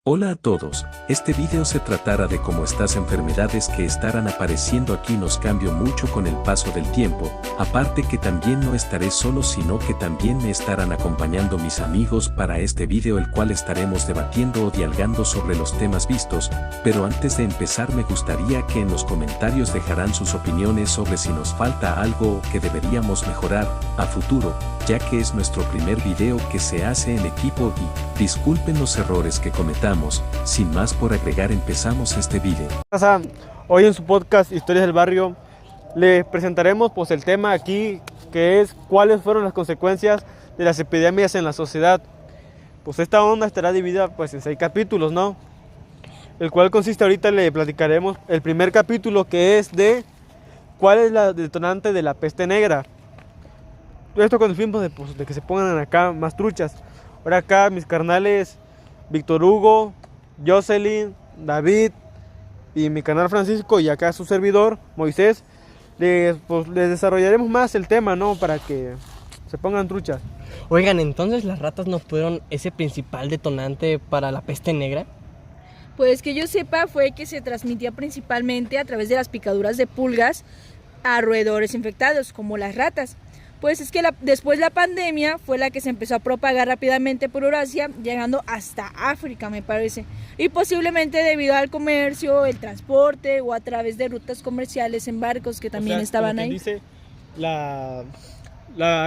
Hola a todos, este video se tratará de cómo estas enfermedades que estarán apareciendo aquí nos cambió mucho con el paso del tiempo, aparte que también no estaré solo sino que también me estarán acompañando mis amigos para este video el cual estaremos debatiendo o dialogando sobre los temas vistos, pero antes de empezar me gustaría que en los comentarios dejarán sus opiniones sobre si nos falta algo o que deberíamos mejorar a futuro, ya que es nuestro primer video que se hace en equipo y disculpen los errores que cometamos. Sin más por agregar empezamos este video. Hoy en su podcast Historias del Barrio les presentaremos el tema aquí que es cuáles fueron las consecuencias de las epidemias en la sociedad. Esta onda estará dividida en 6 capítulos, ¿no? El cual consiste ahorita le platicaremos el primer capítulo que es de cuál es la detonante de la peste negra. Esto con el fin de que se pongan acá más truchas. Ahora acá mis carnales Víctor Hugo, Jocelyn, David y mi canal Francisco y acá su servidor Moisés les desarrollaremos más el tema, ¿no? Para que se pongan truchas. Oigan, entonces las ratas no fueron ese principal detonante para la peste negra. Pues que yo sepa fue que se transmitía principalmente a través de las picaduras de pulgas a roedores infectados como las ratas. Pues es que después la pandemia fue la que se empezó a propagar rápidamente por Eurasia, llegando hasta África, me parece. Y posiblemente debido al comercio, el transporte o a través de rutas comerciales en barcos que también estaban ahí. Dice, la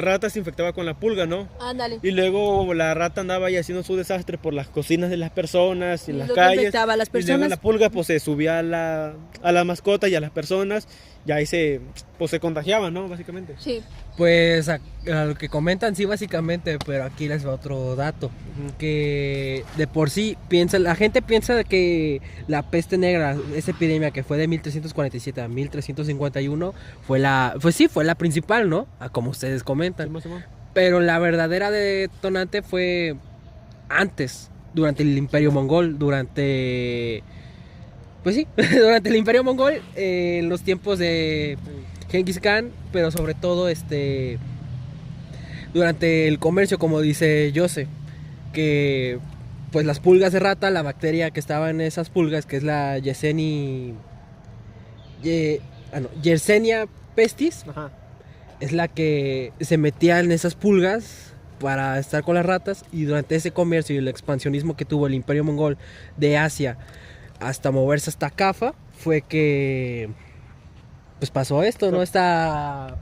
rata se infectaba con la pulga, ¿no? Ándale. Y luego la rata andaba ahí haciendo su desastre por las cocinas de las personas y en las lo calles. Que infectaba a las personas. Y luego la pulga se subía a la mascota y a las personas y ahí se contagiaban, ¿no? Básicamente. Sí. Pues a lo que comentan sí básicamente, pero aquí les va otro dato, que de por sí la gente piensa que la peste negra, esa epidemia que fue de 1347 a 1351 fue la principal, ¿no? Como ustedes comentan. Sí. Pero la verdadera detonante fue antes, durante el Imperio Mongol, durante el Imperio Mongol, en los tiempos de Genghis Khan, pero sobre todo durante el comercio, como dice Jose, que pues las pulgas de rata, la bacteria que estaba en esas pulgas, que es la Yersinia pestis, Ajá. es la que se metía en esas pulgas para estar con las ratas, y durante ese comercio y el expansionismo que tuvo el Imperio Mongol de Asia hasta moverse hasta Cafa, fue que pues pasó esto, ¿no? Esta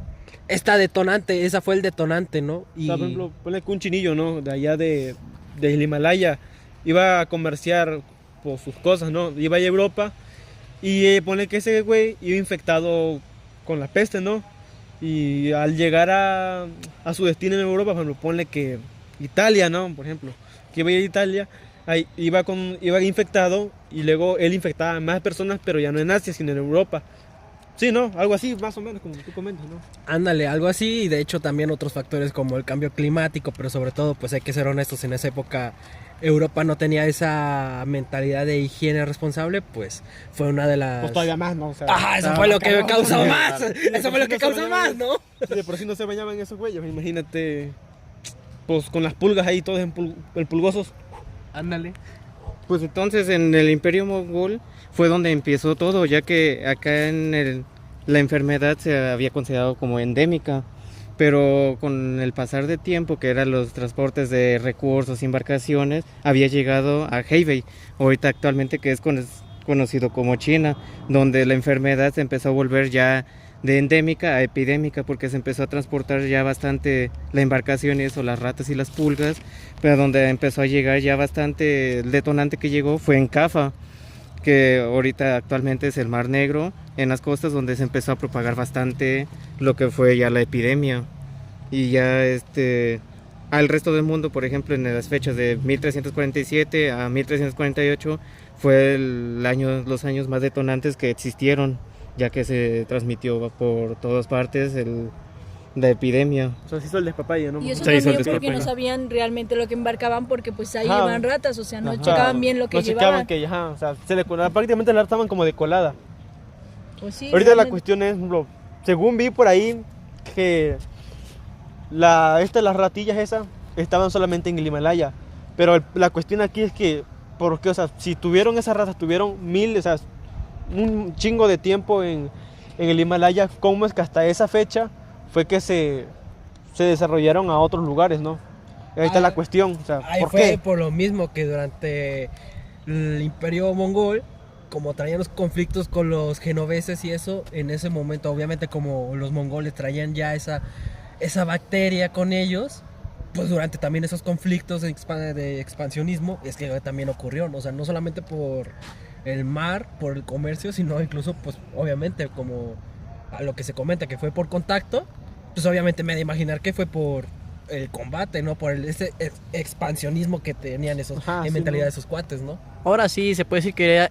detonante, esa fue el detonante, ¿no? Y... por ejemplo, ponle que un chinillo, ¿no? De allá del Himalaya iba a comerciar por sus cosas, ¿no? Iba a Europa y ponle que ese güey iba infectado con la peste, ¿no? Y al llegar a su destino en Europa, por ejemplo, ponle que Italia, ¿no? Por ejemplo, que iba a ir a Italia, ahí iba infectado y luego él infectaba a más personas, pero ya no en Asia, sino en Europa. Sí, ¿no? Algo así, más o menos, como tú comentas, ¿no? Ándale, algo así, y de hecho también otros factores como el cambio climático, pero sobre todo, pues hay que ser honestos, en esa época Europa no tenía esa mentalidad de higiene responsable, pues fue una de las... Pues todavía más, ¿no? O sea, ajá, eso fue lo que causó más, eso fue lo que causó más, ¿no? Si de por sí no se bañaban esos güeyes, imagínate, pues con las pulgas ahí todos pulgosos. Ándale. Pues entonces en el Imperio Mongol fue donde empezó todo, ya que acá la enfermedad se había considerado como endémica, pero con el pasar de tiempo, que eran los transportes de recursos, embarcaciones, había llegado a Hebei, ahorita actualmente que es conocido como China, donde la enfermedad se empezó a volver ya de endémica a epidémica, porque se empezó a transportar ya bastante la embarcación y eso, las ratas y las pulgas, pero donde empezó a llegar ya bastante, el detonante que llegó fue en Cafa, que ahorita actualmente es el Mar Negro, en las costas, donde se empezó a propagar bastante lo que fue ya la epidemia. Y ya al resto del mundo, por ejemplo, en las fechas de 1347 a 1348 fue los años más detonantes que existieron, ya que se transmitió por todas partes la epidemia. O sea, se hizo el despapalle, ¿no? Y eso Se hizo el también porque no despapalle. sabían realmente lo que embarcaban, porque pues ahí Ajá. iban ratas, o sea, no Ajá. checaban bien lo que no llevaban. checaban que, o sea, prácticamente la estaban como de colada. Pues sí, Ahorita la realmente. cuestión es, según vi por ahí, que las ratillas esas estaban solamente en el Himalaya, pero la cuestión aquí es que porque, o sea, si tuvieron esas ratas, tuvieron o sea, un chingo de tiempo en el Himalaya, ¿cómo es que hasta esa fecha fue que se desarrollaron a otros lugares, no? Ahí está la cuestión, o sea, Ahí ¿por fue qué? por lo mismo que durante el Imperio Mongol, como traían los conflictos con los genoveses y eso, en ese momento, obviamente, como los mongoles traían ya esa bacteria con ellos, pues durante también esos conflictos de expansionismo, es que también ocurrió, ¿no? O sea, no solamente por el mar, por el comercio, sino incluso, pues, obviamente, como a lo que se comenta que fue por contacto, pues obviamente me he de imaginar que fue por el combate, ¿no? Por ese expansionismo que tenían en mentalidad de esos cuates, ¿no? Ahora sí, se puede decir que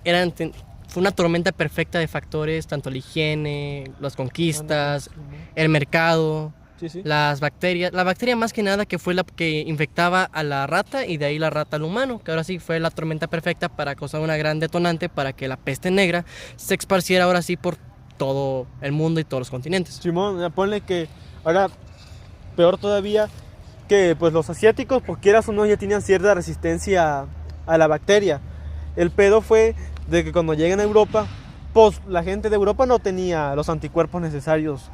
fue una tormenta perfecta de factores, tanto la higiene, las conquistas, el mercado, Sí. las bacterias. La bacteria más que nada que fue la que infectaba a la rata y de ahí la rata al humano, que ahora sí fue la tormenta perfecta para causar una gran detonante para que la peste negra se esparciera ahora sí por todo el mundo y todos los continentes. Simón, ya ponle que ahora, peor todavía, que pues los asiáticos, pues quieras o no, ya tenían cierta resistencia a la bacteria. El pedo fue de que cuando llegan a Europa, pues la gente de Europa no tenía los anticuerpos necesarios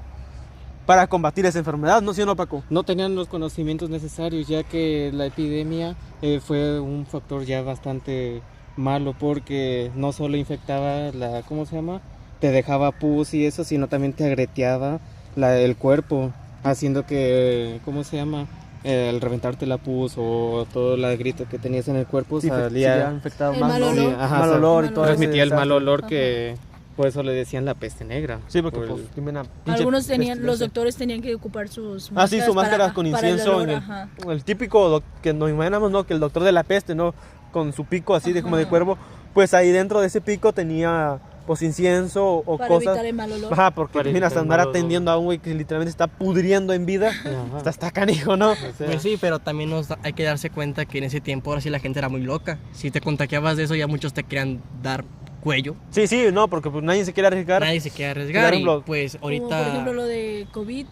para combatir esa enfermedad, ¿no? ¿Sí o no, Paco? No tenían los conocimientos necesarios, ya que la epidemia fue un factor ya bastante malo, porque no solo infectaba ¿cómo se llama? Te dejaba pus y eso, sino también te agreteaba el cuerpo, haciendo que, ¿cómo se llama? El reventarte la pus o todo el grito que tenías en el cuerpo Sí, salía, infectado El más, mal ¿no? olor. Sí, mal olor y todo ese transmitía el mal desastre. olor que por eso le decían la peste negra. Sí, porque Por pues el- tiene una pinche Algunos tenían, los pestilencia. doctores tenían que ocupar sus Ah, sí, sus para- máscaras con para el incienso, olor, en ajá. el típico que nos imaginamos, ¿no? Que el doctor de la peste, ¿no? Con su pico así de como de cuervo, pues ahí dentro de ese pico tenía pues incienso o Para cosas. evitar el mal olor. Ajá, porque Para mira, evitar el andar mal olor. atendiendo a un güey que literalmente está pudriendo en vida, Ajá. está canijo, ¿no? O sea, Pues sí, pero también hay que darse cuenta que en ese tiempo ahora sí la gente era muy loca. Si te contagiabas de eso ya muchos te querían dar cuello. Sí, no, porque pues nadie se quiere arriesgar. Nadie se quiere Por arriesgar y ejemplo, pues Como por ahorita... ejemplo lo de COVID.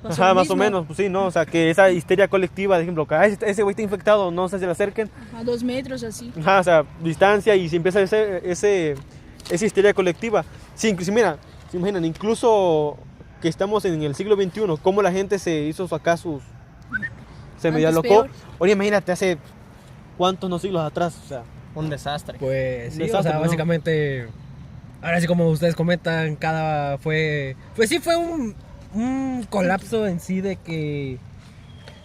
pasó Ajá, lo más o mismo. menos, pues sí, ¿no? O sea, que esa histeria colectiva, de ejemplo, que ese güey está infectado, no se le acerquen. A 2 metros así. Ajá, o sea, distancia y se empieza esa histeria colectiva. Sí, incluso, mira, se imaginan, incluso que estamos en el siglo XXI, cómo la gente se hizo acá se medio Antes alocó. peor. Oye, imagínate, hace cuántos no siglos atrás, o sea, Un desastre. Pues sí, o Desastre, sea, ¿no? básicamente, ahora sí como ustedes comentan, fue un colapso en sí de que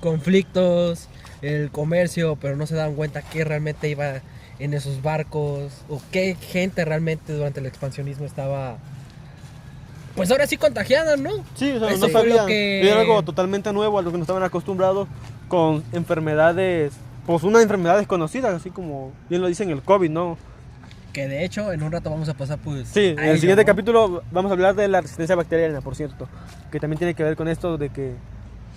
conflictos, el comercio, pero no se daban cuenta qué realmente iba en esos barcos o qué gente realmente durante el expansionismo estaba, pues ahora sí contagiada, ¿no? sí, o sea, Eso no fue lo sabían, que- era algo totalmente nuevo a lo que no estaban acostumbrados con enfermedades, pues una enfermedad desconocida, así como bien lo dicen el COVID, ¿no? Que de hecho en un rato vamos a pasar pues Sí, en a el ello, siguiente ¿no? capítulo vamos a hablar de la resistencia bacteriana, por cierto, que también tiene que ver con esto de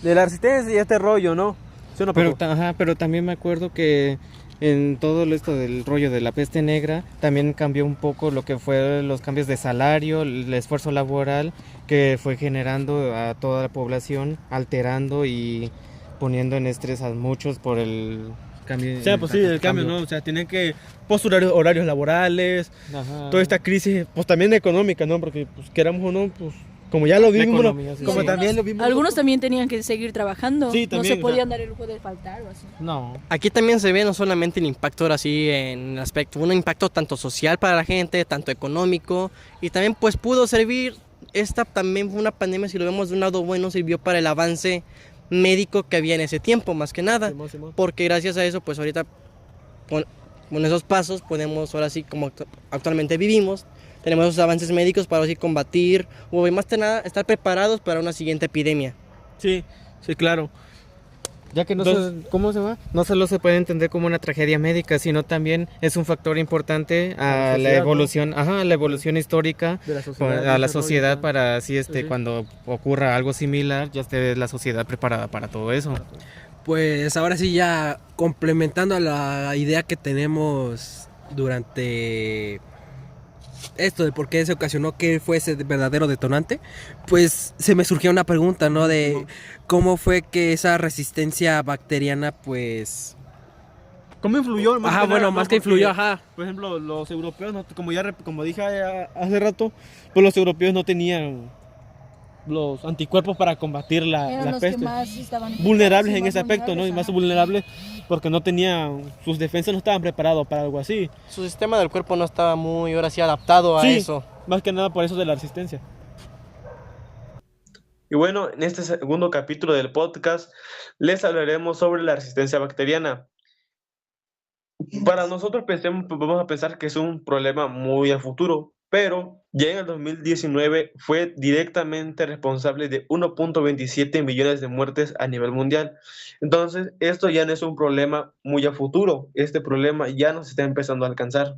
la resistencia y este rollo, ¿no? ¿Sí o no, Pero, Paco? pero también me acuerdo que en todo esto del rollo de la peste negra también cambió un poco lo que fue los cambios de salario, el esfuerzo laboral que fue generando a toda la población, alterando y poniendo en estrés a muchos por el cambio. O sea, pues sí, el cambio, ¿no? O sea, tienen que horarios laborales, Ajá. toda esta crisis, pues también económica, ¿no? Porque, pues queramos o no, pues como ya lo vimos, ¿no? economía, sí. Como Sí. también lo vimos. Algunos también tenían que seguir trabajando. Sí, también, no se o sea. podían dar el lujo de faltar o así. No. Aquí también se ve no solamente el impacto ahora sí en el aspecto, un impacto tanto social para la gente, tanto económico, y también pues pudo servir, esta también fue una pandemia, si lo vemos de un lado bueno, sirvió para el avance médico que había en ese tiempo, más que nada, Simón. porque gracias a eso pues ahorita con esos pasos podemos ahora sí como actualmente vivimos, tenemos esos avances médicos para así combatir, o más que nada estar preparados para una siguiente epidemia. Sí, claro. Ya que Entonces- ¿cómo se va? No solo se puede entender como una tragedia médica, sino también es un factor importante A la a la sociedad, evolución, a la evolución histórica, De la sociedad. a la ese rollo, sociedad ¿no? para así Sí. cuando ocurra algo similar, ya esté la sociedad preparada para todo eso. Pues ahora sí ya complementando a la idea que tenemos durante esto de por qué se ocasionó, qué fue ese verdadero detonante, pues se me surgió una pregunta, ¿no? De cómo fue que esa resistencia bacteriana pues ¿Cómo influyó? Más Ajá, que bueno, nada, más ¿no? que influyó, Porque, ajá. por ejemplo, los europeos, como dije hace rato, pues los europeos no tenían los anticuerpos para combatir Eran la los que peste. más estaban Vulnerables y en más ese aspecto, ¿no? Y vulnerables, más ajá. vulnerables porque no tenían, sus defensas no estaban preparados para algo así. Su sistema del cuerpo no estaba muy, ahora sí, adaptado a Sí, eso. más que nada por eso de la resistencia. Y bueno, en este segundo capítulo del podcast les hablaremos sobre la resistencia bacteriana. Para nosotros vamos a pensar que es un problema muy a futuro, pero ya en el 2019 fue directamente responsable de 1.27 millones de muertes a nivel mundial. Entonces, esto ya no es un problema muy a futuro, este problema ya nos está empezando a alcanzar.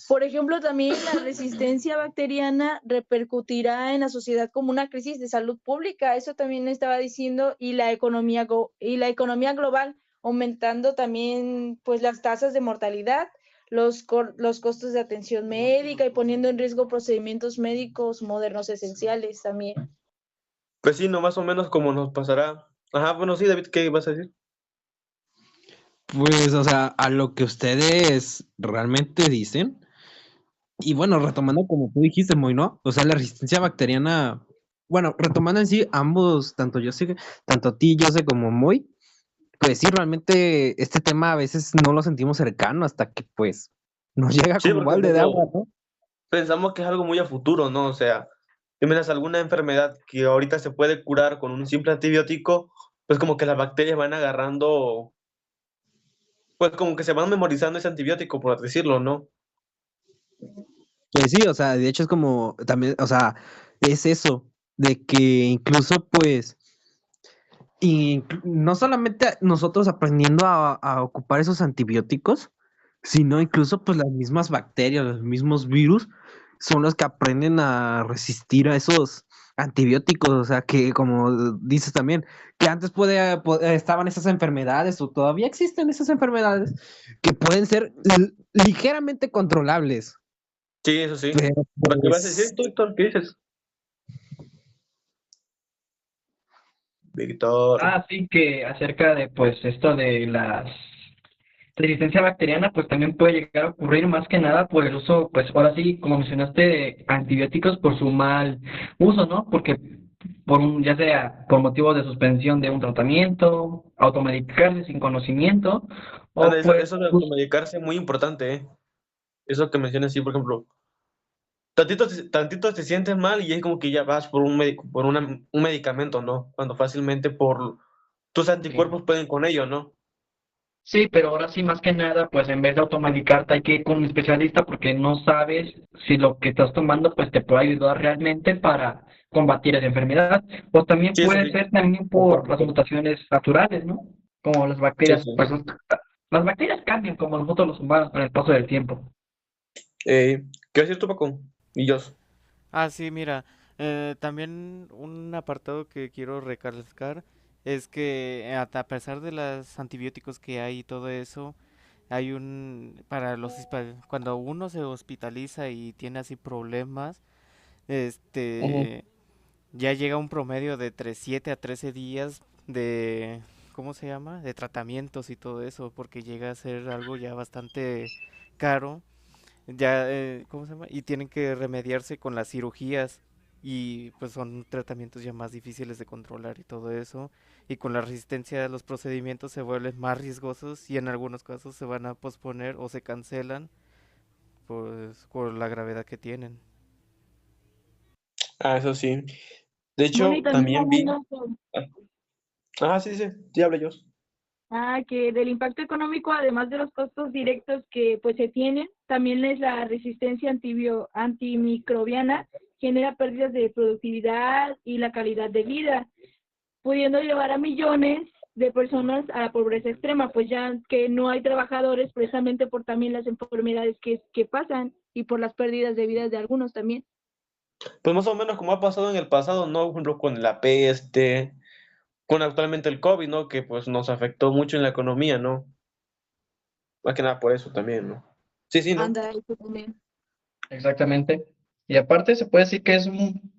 Por ejemplo, también la resistencia bacteriana repercutirá en la sociedad como una crisis de salud pública, eso también estaba diciendo, y la economía global, aumentando también pues las tasas de mortalidad, los costos de atención médica y poniendo en riesgo procedimientos médicos modernos esenciales también. Pues sí, no más o menos como nos pasará. Ajá, bueno, sí, David, ¿qué vas a decir? Pues, o sea, a lo que ustedes realmente dicen, y bueno, retomando como tú dijiste, Moy, ¿no? O sea, la resistencia bacteriana, bueno, retomando en sí, ambos, tanto a ti, yo sé, como Moy, pues sí, realmente este tema a veces no lo sentimos cercano hasta que pues nos llega Sí, como un porque balde de agua, ¿no? pensamos que es algo muy a futuro, ¿no? O sea, si miras alguna enfermedad que ahorita se puede curar con un simple antibiótico, pues como que las bacterias van agarrando, pues como que se van memorizando ese antibiótico, por decirlo, ¿no? Pues sí, o sea, de hecho es como también, o sea, es eso, de que incluso pues, y no solamente nosotros aprendiendo a ocupar esos antibióticos, sino incluso pues las mismas bacterias, los mismos virus son los que aprenden a resistir a esos antibióticos, o sea que como dices también, que antes estaban esas enfermedades o todavía existen esas enfermedades que pueden ser ligeramente controlables, Sí, eso sí. pero ¿Pero qué vas a decir pues tú, Víctor? ¿Qué dices? Víctor. Sí, que acerca de pues esto de la resistencia bacteriana, pues también puede llegar a ocurrir más que nada por el uso, pues ahora sí, como mencionaste, de antibióticos por su mal uso, ¿no? Porque ya sea por motivos de suspensión de un tratamiento, automedicarse sin conocimiento, Anda, o pues eso de automedicarse es muy importante, ¿eh? Eso que mencionas, sí, por ejemplo, tantito te sientes mal y es como que ya vas por un médico, por un medicamento, ¿no? Cuando fácilmente por tus sí. anticuerpos pueden con ello, ¿no? Sí, pero ahora sí, más que nada, pues en vez de automedicarte hay que ir con un especialista porque no sabes si lo que estás tomando pues te puede ayudar realmente para combatir esa enfermedad. O también Sí, eso puede sí. ser también por las mutaciones naturales, ¿no? Como las Sí, bacterias, sí. pues las bacterias cambian como nosotros los humanos con el paso del tiempo. ¿Qué vas a decir tú, Paco? Y yo. Ah, sí, mira, también un apartado que quiero recalcar es que a pesar de los antibióticos que hay y todo eso, hay cuando uno se hospitaliza y tiene así problemas, Ujú. este, ya llega un promedio de 7 a 13 días de, ¿cómo se llama? De tratamientos y todo eso, porque llega a ser algo ya bastante caro ya, ¿cómo se llama? Y tienen que remediarse con las cirugías y pues son tratamientos ya más difíciles de controlar y todo eso. Y con la resistencia a los procedimientos se vuelven más riesgosos y en algunos casos se van a posponer o se cancelan pues por la gravedad que tienen. Ah, eso sí. De Bueno, y hecho, también también vi. hablando Sí, sí, sí, habla yo. que del impacto económico, además de los costos directos que pues se tienen, también es la resistencia antimicrobiana, genera pérdidas de productividad y la calidad de vida, pudiendo llevar a millones de personas a la pobreza extrema, pues ya que no hay trabajadores precisamente por también las enfermedades que pasan y por las pérdidas de vidas de algunos también. Pues más o menos como ha pasado en el pasado, ¿no? Por ejemplo, con la peste, con actualmente el COVID, ¿no? Que pues nos afectó mucho en la economía, ¿no? Más que nada por eso también, ¿no? Sí, sí, ¿no? Anda, eso también. Exactamente. Y aparte se puede decir que es un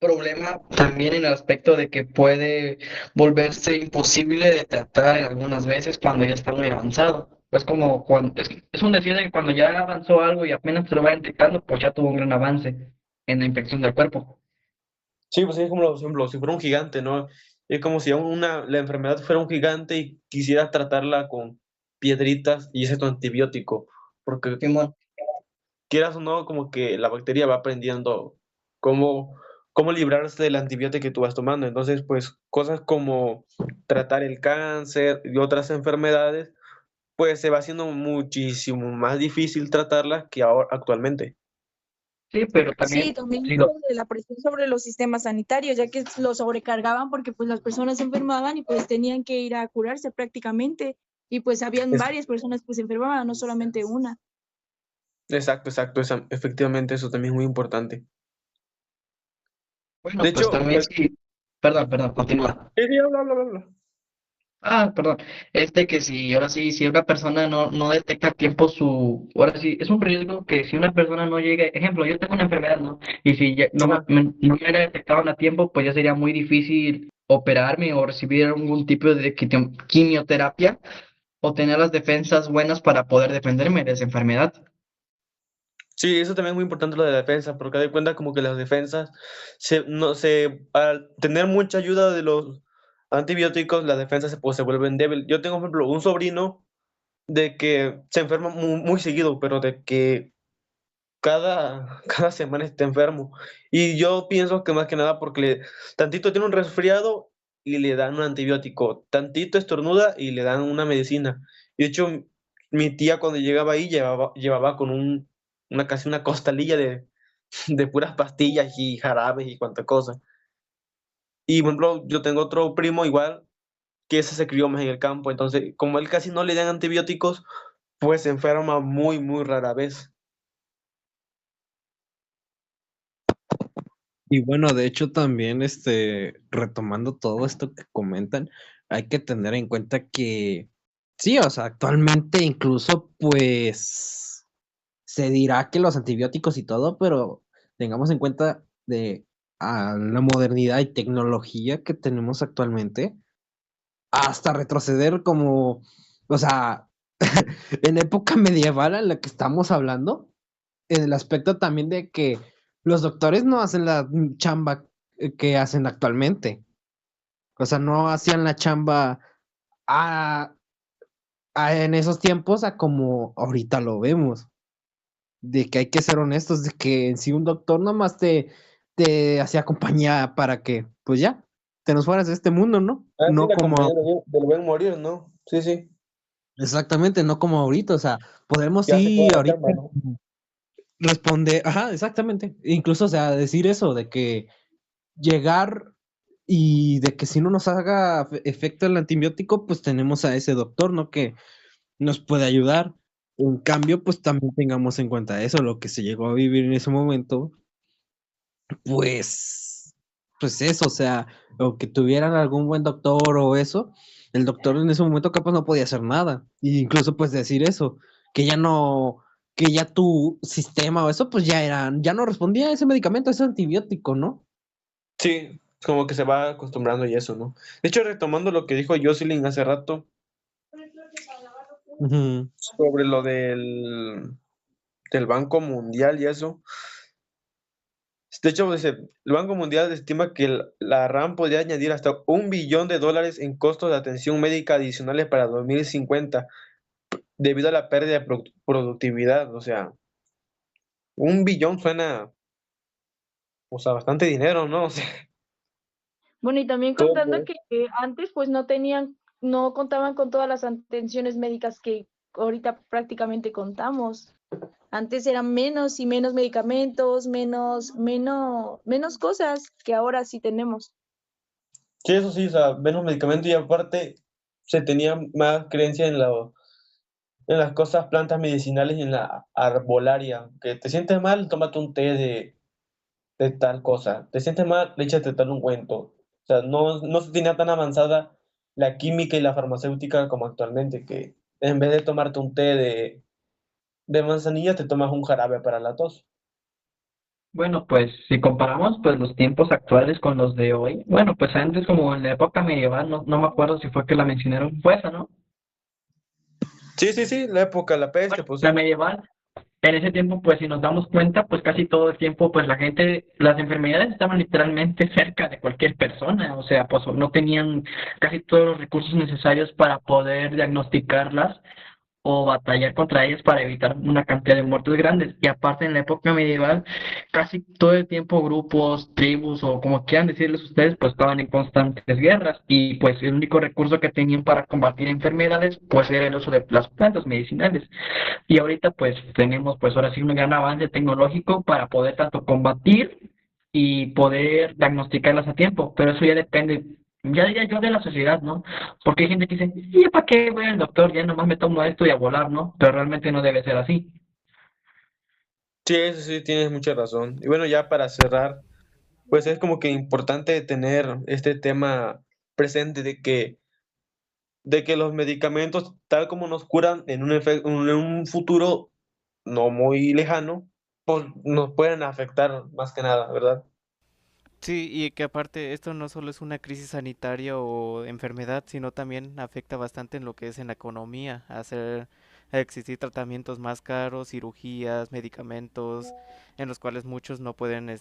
problema también en el aspecto de que puede volverse imposible de tratar algunas veces cuando ya está muy avanzado. Es como cuando, es un decir de que cuando ya avanzó algo y apenas se lo va detectando, pues ya tuvo un gran avance en la infección del cuerpo. Sí, pues es como, por ejemplo, si fuera un gigante, ¿no? Es como si la enfermedad fuera un gigante y quisieras tratarla con piedritas y ese es tu antibiótico. Porque Simón. quieras o no, como que la bacteria va aprendiendo cómo, cómo librarse del antibiótico que tú vas tomando. Entonces, pues cosas como tratar el cáncer y otras enfermedades, pues se va haciendo muchísimo más difícil tratarlas que ahora actualmente. Sí, pero Sí, también, también si lo, sobre la presión sobre los sistemas sanitarios, ya que lo sobrecargaban porque pues las personas se enfermaban y pues tenían que ir a curarse prácticamente y pues habían Es- varias personas que se enfermaban, no solamente una. exacto, exacto, efectivamente eso también es muy importante. De bueno, pues hecho, también sí, perdón, continúa. sí, sí, habla, habla, habla. Ah, perdón. Que si ahora sí, si una persona no detecta a tiempo ahora sí, es un riesgo que si una persona no llega, ejemplo, yo tengo una enfermedad, ¿no? Y si Ajá. no me hubiera detectado a tiempo, pues ya sería muy difícil operarme o recibir algún tipo de quimioterapia o tener las defensas buenas para poder defenderme de esa enfermedad. Sí, eso también es muy importante lo de la defensa, porque de cuenta como que las defensas, al tener mucha ayuda de los antibióticos, las defensas se vuelven débiles. Yo tengo, por ejemplo, un sobrino de que se enferma muy seguido, pero de que cada semana está enfermo. Y yo pienso que más que nada porque tantito tiene un resfriado y le dan un antibiótico, tantito estornuda y le dan una medicina. Y de hecho, mi tía cuando llegaba ahí llevaba con casi una costalilla de puras pastillas y jarabes y cuanta cosa. Y por ejemplo, yo tengo otro primo igual, que ese se crió más en el campo, entonces como él casi no le dan antibióticos, pues se enferma muy, muy rara vez. Y bueno, de hecho también, retomando todo esto que comentan, hay que tener en cuenta que sí, o sea, actualmente incluso pues se dirá que los antibióticos y todo, pero tengamos en cuenta de la modernidad y tecnología que tenemos actualmente, hasta retroceder como, o sea, en época medieval en la que estamos hablando, en el aspecto también de que los doctores no hacen la chamba que hacen actualmente. O sea, no hacían la chamba a, en esos tiempos a como ahorita lo vemos. De que hay que ser honestos, de que si un doctor nomás te hacía compañía para que, pues ya, te nos fueras de este mundo, ¿no? Ah, sí, No la como, compañía del buen morir, ¿no? Sí, sí. exactamente, no como ahorita. O sea, podemos Ya se sí toda la ahorita chamba, ¿no? responder, ajá, exactamente. Incluso, o sea, decir eso, de que llegar y de que si no nos haga efecto el antibiótico, pues tenemos a ese doctor, ¿no? Que nos puede ayudar. En cambio, pues también tengamos en cuenta eso, lo que se llegó a vivir en ese momento, pues, pues eso, o sea, o que tuvieran algún buen doctor o eso, el doctor en ese momento capaz no podía hacer nada. E incluso pues decir eso, que ya no, que ya tu sistema o eso, pues ya no respondía a ese medicamento, a ese antibiótico, ¿no? Sí, como que se va acostumbrando y eso, ¿no? De hecho, retomando lo que dijo Jocelyn hace rato Ujú. sobre lo del Banco Mundial y eso. De hecho, dice, el Banco Mundial estima que la RAM podría añadir hasta $1 billón en costos de atención médica adicionales para 2050 debido a la pérdida de productividad. O sea, 1 billón suena, o sea, bastante dinero, ¿no? O sea, Bueno, y también contando todo. que antes pues no contaban con todas las atenciones médicas que ahorita prácticamente contamos. Antes eran menos y menos medicamentos, menos cosas que ahora sí tenemos. Sí, eso sí, o sea, menos medicamentos y aparte se tenía más creencia en las cosas, plantas medicinales y en la arbolaria. Que te sientes mal, tómate un té de tal cosa. Te sientes mal, échate tal ungüento. O sea, no se tenía tan avanzada la química y la farmacéutica como actualmente, que en vez de tomarte un té de manzanilla, te tomas un jarabe para la tos. Bueno, pues si comparamos pues los tiempos actuales con los de hoy, bueno, pues antes como en la época medieval, no me acuerdo si fue que la mencionaron, fue esa, ¿no? Sí, sí, sí, la época, la peste, Bueno, pues la sí. medieval, en ese tiempo, pues si nos damos cuenta, pues casi todo el tiempo, pues la gente, las enfermedades estaban literalmente cerca de cualquier persona, o sea, pues no tenían casi todos los recursos necesarios para poder diagnosticarlas o batallar contra ellas para evitar una cantidad de muertes grandes. Y aparte en la época medieval, casi todo el tiempo grupos, tribus o como quieran decirles ustedes, pues estaban en constantes guerras y pues el único recurso que tenían para combatir enfermedades pues era el uso de las plantas medicinales. Y ahorita pues tenemos pues ahora sí un gran avance tecnológico para poder tanto combatir y poder diagnosticarlas a tiempo, pero eso ya depende, ya diría yo, de la sociedad, ¿no? Porque hay gente que dice, ¿y para qué voy al doctor? Ya nomás me tomo esto y a volar, ¿no? Pero realmente no debe ser así. Sí, eso sí, tienes mucha razón. Y bueno, ya para cerrar, pues es como que importante tener este tema presente de que los medicamentos, tal como nos curan en en un futuro no muy lejano, pues nos pueden afectar más que nada, ¿verdad? Sí, y que aparte esto no solo es una crisis sanitaria o enfermedad, sino también afecta bastante en lo que es en la economía, hacer existir tratamientos más caros, cirugías, medicamentos, en los cuales muchos no pueden,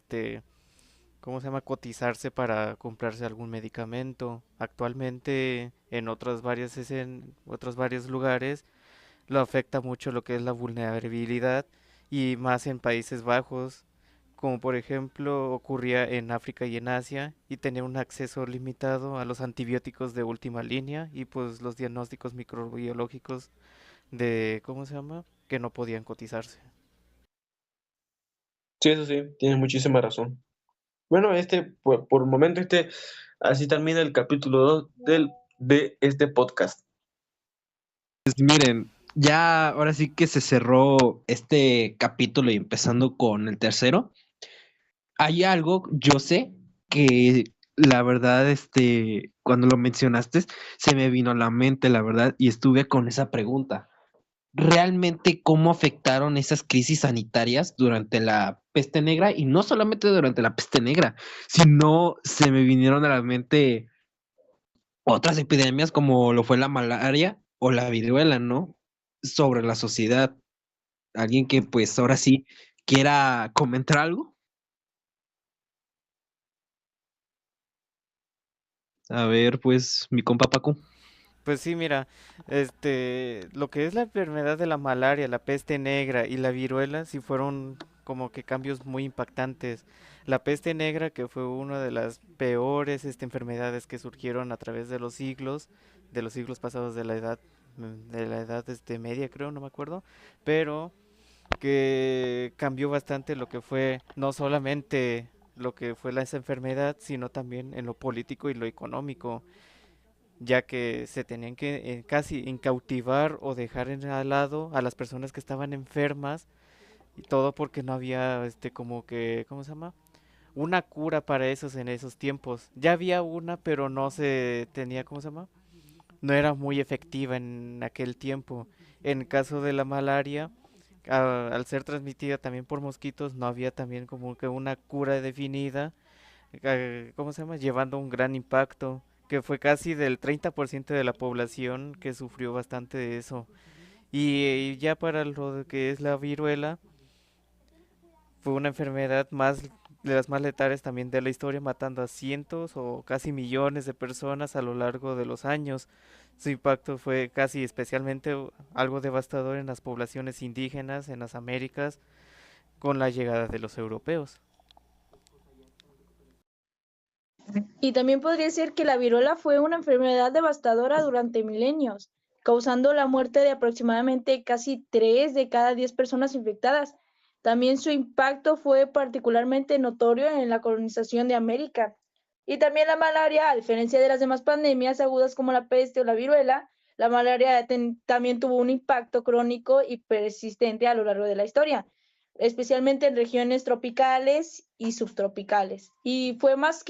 ¿cómo se llama? Cotizarse para comprarse algún medicamento. Actualmente en otros varios lugares lo afecta mucho lo que es la vulnerabilidad y más en Países Bajos, como por ejemplo ocurría en África y en Asia, y tener un acceso limitado a los antibióticos de última línea y pues los diagnósticos microbiológicos de, ¿cómo se llama? Que no podían cotizarse. Sí, eso sí, tienes muchísima razón. Bueno, por el momento, así termina el capítulo 2 de este podcast. Pues miren, ya ahora sí que se cerró este capítulo y empezando con el tercero. Hay algo, yo sé que la verdad, cuando lo mencionaste, se me vino a la mente, la verdad, y estuve con esa pregunta. ¿Realmente cómo afectaron esas crisis sanitarias durante la peste negra? Y no solamente durante la peste negra, sino se me vinieron a la mente otras epidemias como lo fue la malaria o la viruela, ¿no? Sobre la sociedad. Alguien que pues ahora sí quiera comentar algo. A ver, pues mi compa Paco. Pues sí, mira, lo que es la enfermedad de la malaria, la peste negra y la viruela, sí fueron como que cambios muy impactantes. La peste negra, que fue una de las peores, enfermedades que surgieron a través de los siglos pasados de la edad, media, creo, no me acuerdo, pero que cambió bastante lo que fue no solamente lo que fue esa enfermedad, sino también en lo político y lo económico, ya que se tenían que casi incautivar o dejar al lado a las personas que estaban enfermas, y todo porque no había como que, ¿cómo se llama? Una cura para esos en esos tiempos. Ya había una, pero no se tenía, ¿cómo se llama? No era muy efectiva en aquel tiempo. En el caso de la malaria, al ser transmitida también por mosquitos, no había también como que una cura definida, ¿cómo se llama? Llevando un gran impacto, que fue casi del 30% de la población que sufrió bastante de eso. Y ya para lo de que es la viruela, fue una enfermedad más de las más letales también de la historia, matando a cientos o casi millones de personas a lo largo de los años. Su impacto fue casi especialmente algo devastador en las poblaciones indígenas en las Américas con la llegada de los europeos. Y también podría ser que la viruela fue una enfermedad devastadora durante milenios, causando la muerte de aproximadamente casi 3 de cada 10 personas infectadas. También su impacto fue particularmente notorio en la colonización de América. Y también la malaria, a diferencia de las demás pandemias agudas como la peste o la viruela, la malaria también tuvo un impacto crónico y persistente a lo largo de la historia, especialmente en regiones tropicales y subtropicales. Y fue más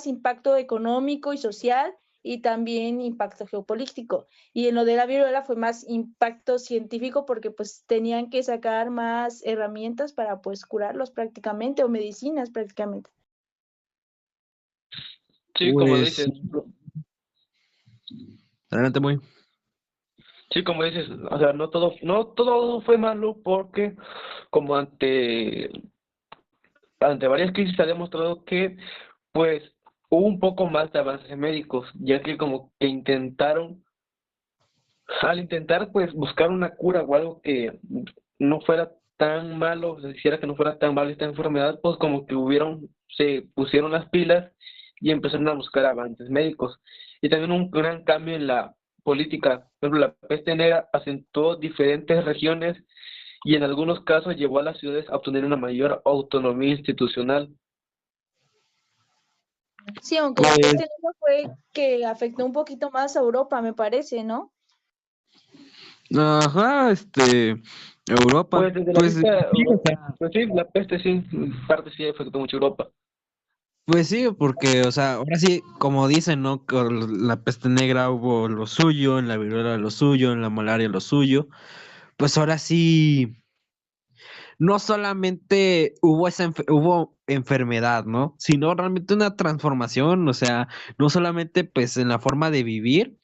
impacto económico y social y también impacto geopolítico. Y en lo de la viruela fue más impacto científico porque pues tenían que sacar más herramientas para pues curarlos prácticamente o medicinas prácticamente. Sí, como Pues dices, adelante, muy. sí, como dices, o sea, no todo fue malo porque como ante varias crisis se ha demostrado que pues hubo un poco más de avances médicos, ya que como que al intentar pues buscar una cura o algo que no fuera tan malo, se hiciera que no fuera tan malo esta enfermedad, pues como que se pusieron las pilas y empezaron a buscar avances médicos. Y también un gran cambio en la política. Por ejemplo, la peste negra asentó diferentes regiones y en algunos casos llevó a las ciudades a obtener una mayor autonomía institucional. Sí, aunque la Pues, peste negra fue que afectó un poquito más a Europa, me parece, ¿no? ajá, Europa. Pues desde la Pues vista, sí, o sea, pues sí, la peste sí, en parte sí afectó mucho a Europa. pues sí, porque, o sea, ahora sí, como dicen, ¿no? Con la peste negra hubo lo suyo, en la viruela lo suyo, en la malaria lo suyo. Pues ahora sí, no solamente hubo enfermedad, ¿no? Sino realmente una transformación, o sea, no solamente pues en la forma de vivir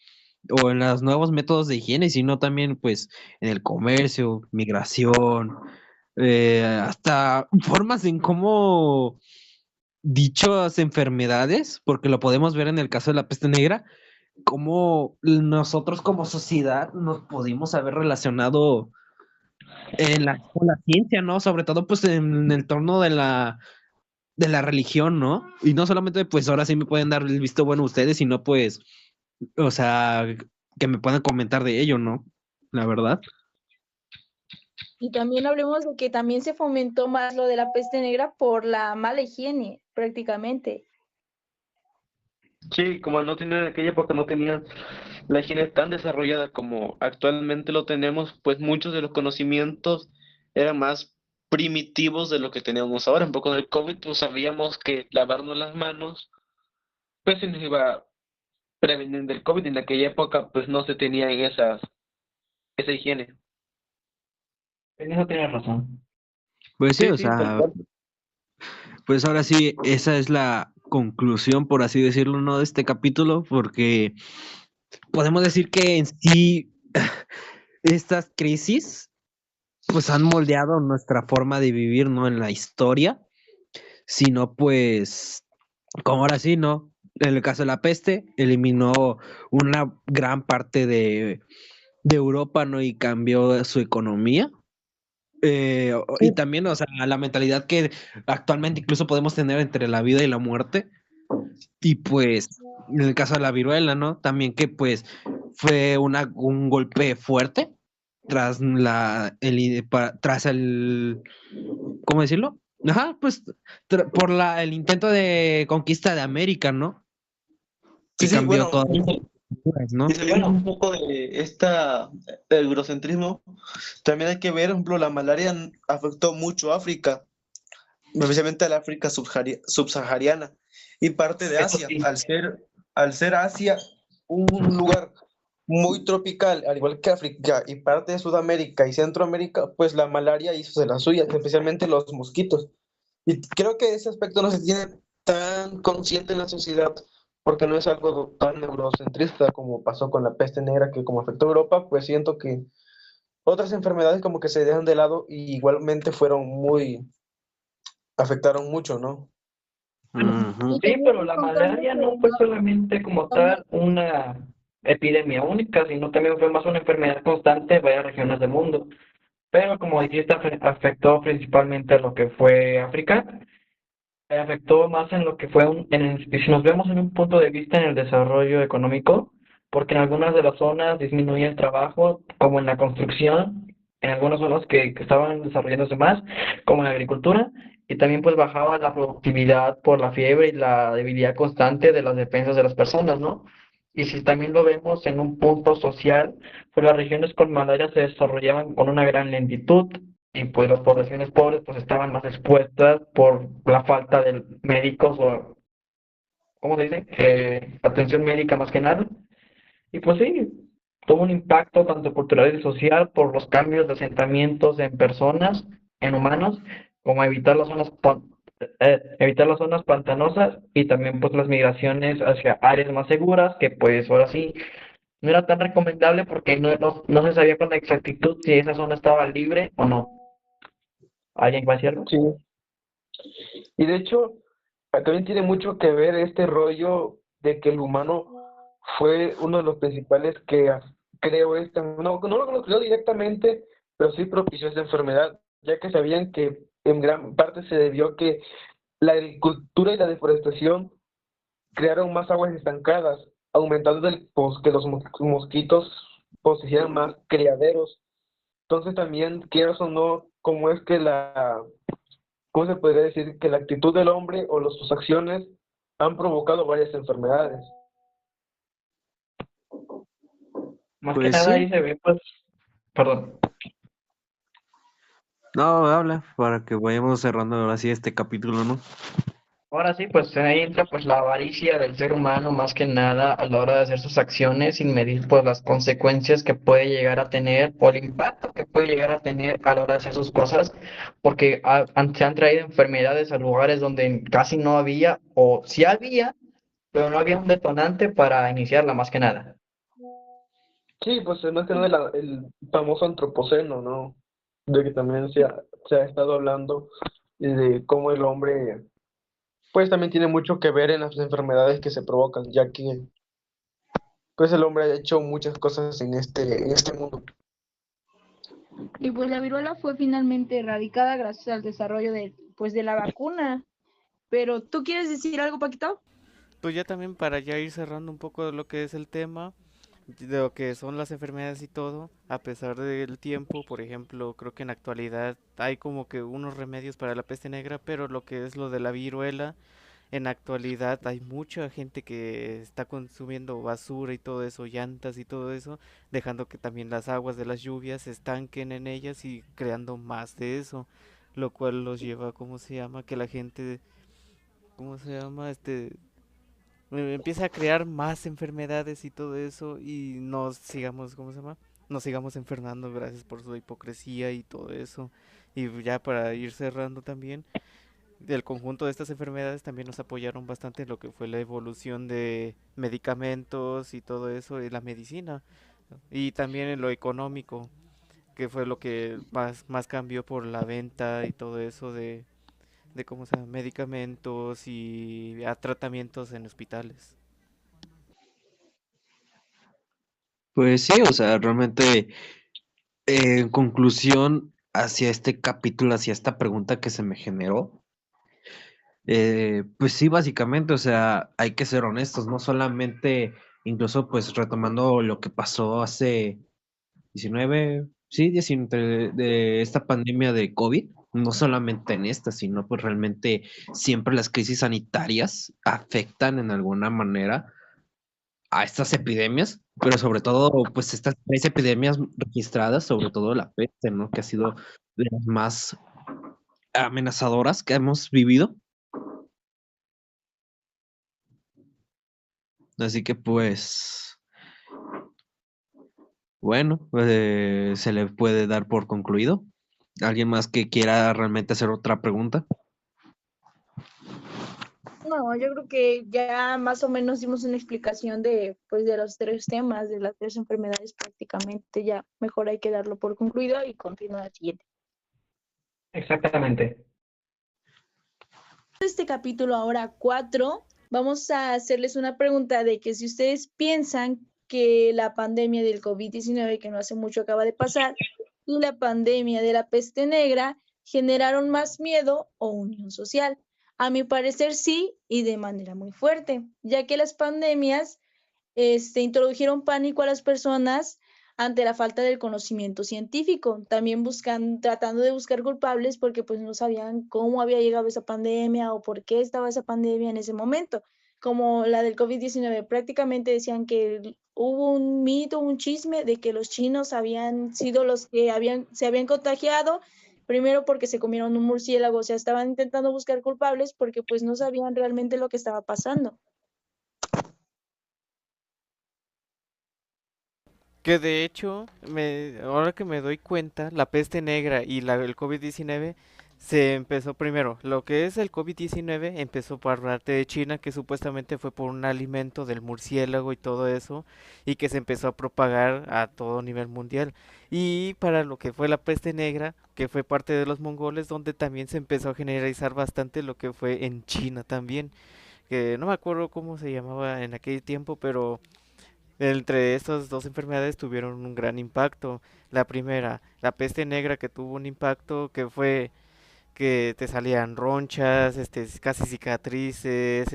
o en los nuevos métodos de higiene, sino también pues en el comercio, migración, hasta formas en cómo dichas enfermedades, porque lo podemos ver en el caso de la peste negra, cómo nosotros como sociedad nos pudimos haber relacionado con la ciencia, ¿no? Sobre todo pues en el torno de la religión, ¿no? Y no solamente pues ahora sí me pueden dar el visto bueno ustedes, sino pues, o sea, que me puedan comentar de ello, ¿no? La verdad. Y también hablemos de que también se fomentó más lo de la peste negra por la mala higiene, prácticamente. Sí, como no tenían en aquella época, no tenían la higiene tan desarrollada como actualmente lo tenemos, pues muchos de los conocimientos eran más primitivos de lo que tenemos ahora. Un poco del COVID, pues sabíamos que lavarnos las manos, pues se nos iba a prevenir del COVID. En aquella época, pues no se tenía esa higiene. En eso tienes razón. Pues sí, Sí, o sí, tal sea, cual. pues ahora sí, esa es la conclusión, por así decirlo, ¿no? De este capítulo, porque podemos decir que en sí estas crisis pues han moldeado nuestra forma de vivir, ¿no? En la historia, sino pues, como ahora sí, ¿no? En el caso de la peste, eliminó una gran parte de Europa, ¿no? Y cambió su economía. Y también, o sea, la mentalidad que actualmente incluso podemos tener entre la vida y la muerte. Y pues, en el caso de la viruela, ¿no? También que pues fue un golpe fuerte tras tras el, ¿cómo decirlo? Ajá, pues por el intento de conquista de América, ¿no? Sí, Que sí, cambió bueno, todas las culturas, ¿no? y saliendo un poco de eurocentrismo, también hay que ver, por ejemplo, la malaria afectó mucho a África, especialmente a la África subsahariana y parte de Eso Asia. sí. Al ser Asia un lugar muy tropical, al igual que África y parte de Sudamérica y Centroamérica, pues la malaria hizo de las suyas, especialmente los mosquitos. Y creo que ese aspecto no se tiene tan consciente en la sociedad, porque no es algo tan eurocentrista como pasó con la peste negra, que como afectó a Europa, pues siento que otras enfermedades como que se dejan de lado y igualmente afectaron mucho, ¿no? Ujú. Y Sí, también pero la contando malaria que no fue solamente como tal una epidemia única, sino también fue más una enfermedad constante en varias regiones del mundo. Pero como dijiste, afectó principalmente a lo que fue África, afectó más en lo que fue si nos vemos en un punto de vista en el desarrollo económico, porque en algunas de las zonas disminuía el trabajo, como en la construcción, en algunas zonas que estaban desarrollándose más, como en la agricultura, y también pues bajaba la productividad por la fiebre y la debilidad constante de las defensas de las personas, ¿no? Y si también lo vemos en un punto social, pues las regiones con malaria se desarrollaban con una gran lentitud, y pues las poblaciones pobres pues estaban más expuestas por la falta de médicos ¿cómo se dice? Atención médica más que nada. Y pues sí, tuvo un impacto tanto cultural y social por los cambios de asentamientos en personas, en humanos, como evitar las zonas pantanosas y también pues las migraciones hacia áreas más seguras, que pues ahora sí no era tan recomendable porque no se sabía con exactitud si esa zona estaba libre o no. ¿Alguien va a decir algo? Sí. Y de hecho, también tiene mucho que ver este rollo de que el humano fue uno de los principales que creó esta, no lo creó directamente, pero sí propició esta enfermedad, ya que sabían que en gran parte se debió a que la agricultura y la deforestación crearon más aguas estancadas, aumentando pues, que los mosquitos pues hicieran más criaderos. Entonces también, quieras o no, como es que ¿cómo se podría decir? Que la actitud del hombre o sus acciones han provocado varias enfermedades. Más que Pues nada ahí sí, se ve, pues, perdón. no, habla para que vayamos cerrando ahora sí este capítulo, ¿no? Ahora sí, pues ahí entra pues la avaricia del ser humano más que nada a la hora de hacer sus acciones sin medir pues las consecuencias que puede llegar a tener o el impacto que puede llegar a tener a la hora de hacer sus cosas, porque se han traído enfermedades a lugares donde casi no había o sí había, pero no había un detonante para iniciarla más que nada. Sí, pues más que nada el famoso antropoceno, ¿no? De que también se ha estado hablando y de cómo el hombre, pues también tiene mucho que ver en las enfermedades que se provocan, ya que pues el hombre ha hecho muchas cosas en este mundo. Y pues la viruela fue finalmente erradicada gracias al desarrollo de la vacuna. Pero, ¿tú quieres decir algo, Paquito? Pues ya también para ya ir cerrando un poco de lo que es el tema, de lo que son las enfermedades y todo, a pesar del tiempo, por ejemplo, creo que en la actualidad hay como que unos remedios para la peste negra, pero lo que es lo de la viruela, en la actualidad hay mucha gente que está consumiendo basura y todo eso, llantas y todo eso, dejando que también las aguas de las lluvias se estanquen en ellas y creando más de eso, lo cual los lleva, ¿cómo se llama? Que la gente, ¿cómo se llama? Empieza a crear más enfermedades y todo eso y nos sigamos, ¿cómo se llama? Nos sigamos enfermando gracias por su hipocresía y todo eso. Y ya para ir cerrando también, del conjunto de estas enfermedades también nos apoyaron bastante en lo que fue la evolución de medicamentos y todo eso, y la medicina. Y también en lo económico, que fue lo que más cambió por la venta y todo eso de cómo se llama, medicamentos y a tratamientos en hospitales. Pues sí, o sea, realmente, en conclusión, hacia este capítulo, hacia esta pregunta que se me generó, pues sí, básicamente, o sea, hay que ser honestos, no solamente, incluso pues retomando lo que pasó hace 19, sí, 19, de esta pandemia de COVID, no solamente en esta, sino pues realmente siempre las crisis sanitarias afectan en alguna manera a estas epidemias, pero sobre todo, pues estas 3 epidemias registradas, sobre todo la peste, ¿no? Que ha sido de las más amenazadoras que hemos vivido. Así que pues, bueno, se le puede dar por concluido. ¿Alguien más que quiera realmente hacer otra pregunta? No, yo creo que ya más o menos dimos una explicación de los tres temas, de las tres enfermedades prácticamente. Ya mejor hay que darlo por concluido y continuar al siguiente. Exactamente. Este capítulo ahora 4, vamos a hacerles una pregunta de que si ustedes piensan que la pandemia del COVID-19, que no hace mucho acaba de pasar, y la pandemia de la peste negra generaron más miedo o unión social. A mi parecer sí, y de manera muy fuerte, ya que las pandemias introdujeron pánico a las personas ante la falta del conocimiento científico, también tratando de buscar culpables porque pues no sabían cómo había llegado esa pandemia o por qué estaba esa pandemia en ese momento, como la del COVID-19, prácticamente decían que hubo un mito, un chisme de que los chinos habían sido los que se habían contagiado, primero porque se comieron un murciélago, o sea, estaban intentando buscar culpables porque pues no sabían realmente lo que estaba pasando. Que de hecho, ahora que me doy cuenta, la peste negra y el COVID-19 se empezó primero. Lo que es el COVID-19 empezó por parte de China, que supuestamente fue por un alimento del murciélago y todo eso, y que se empezó a propagar a todo nivel mundial. Y para lo que fue la peste negra, que fue parte de los mongoles, donde también se empezó a generalizar bastante lo que fue en China también, que no me acuerdo cómo se llamaba en aquel tiempo, pero entre estas dos enfermedades tuvieron un gran impacto. La primera, la peste negra, que tuvo un impacto que fue que te salían ronchas, casi cicatrices,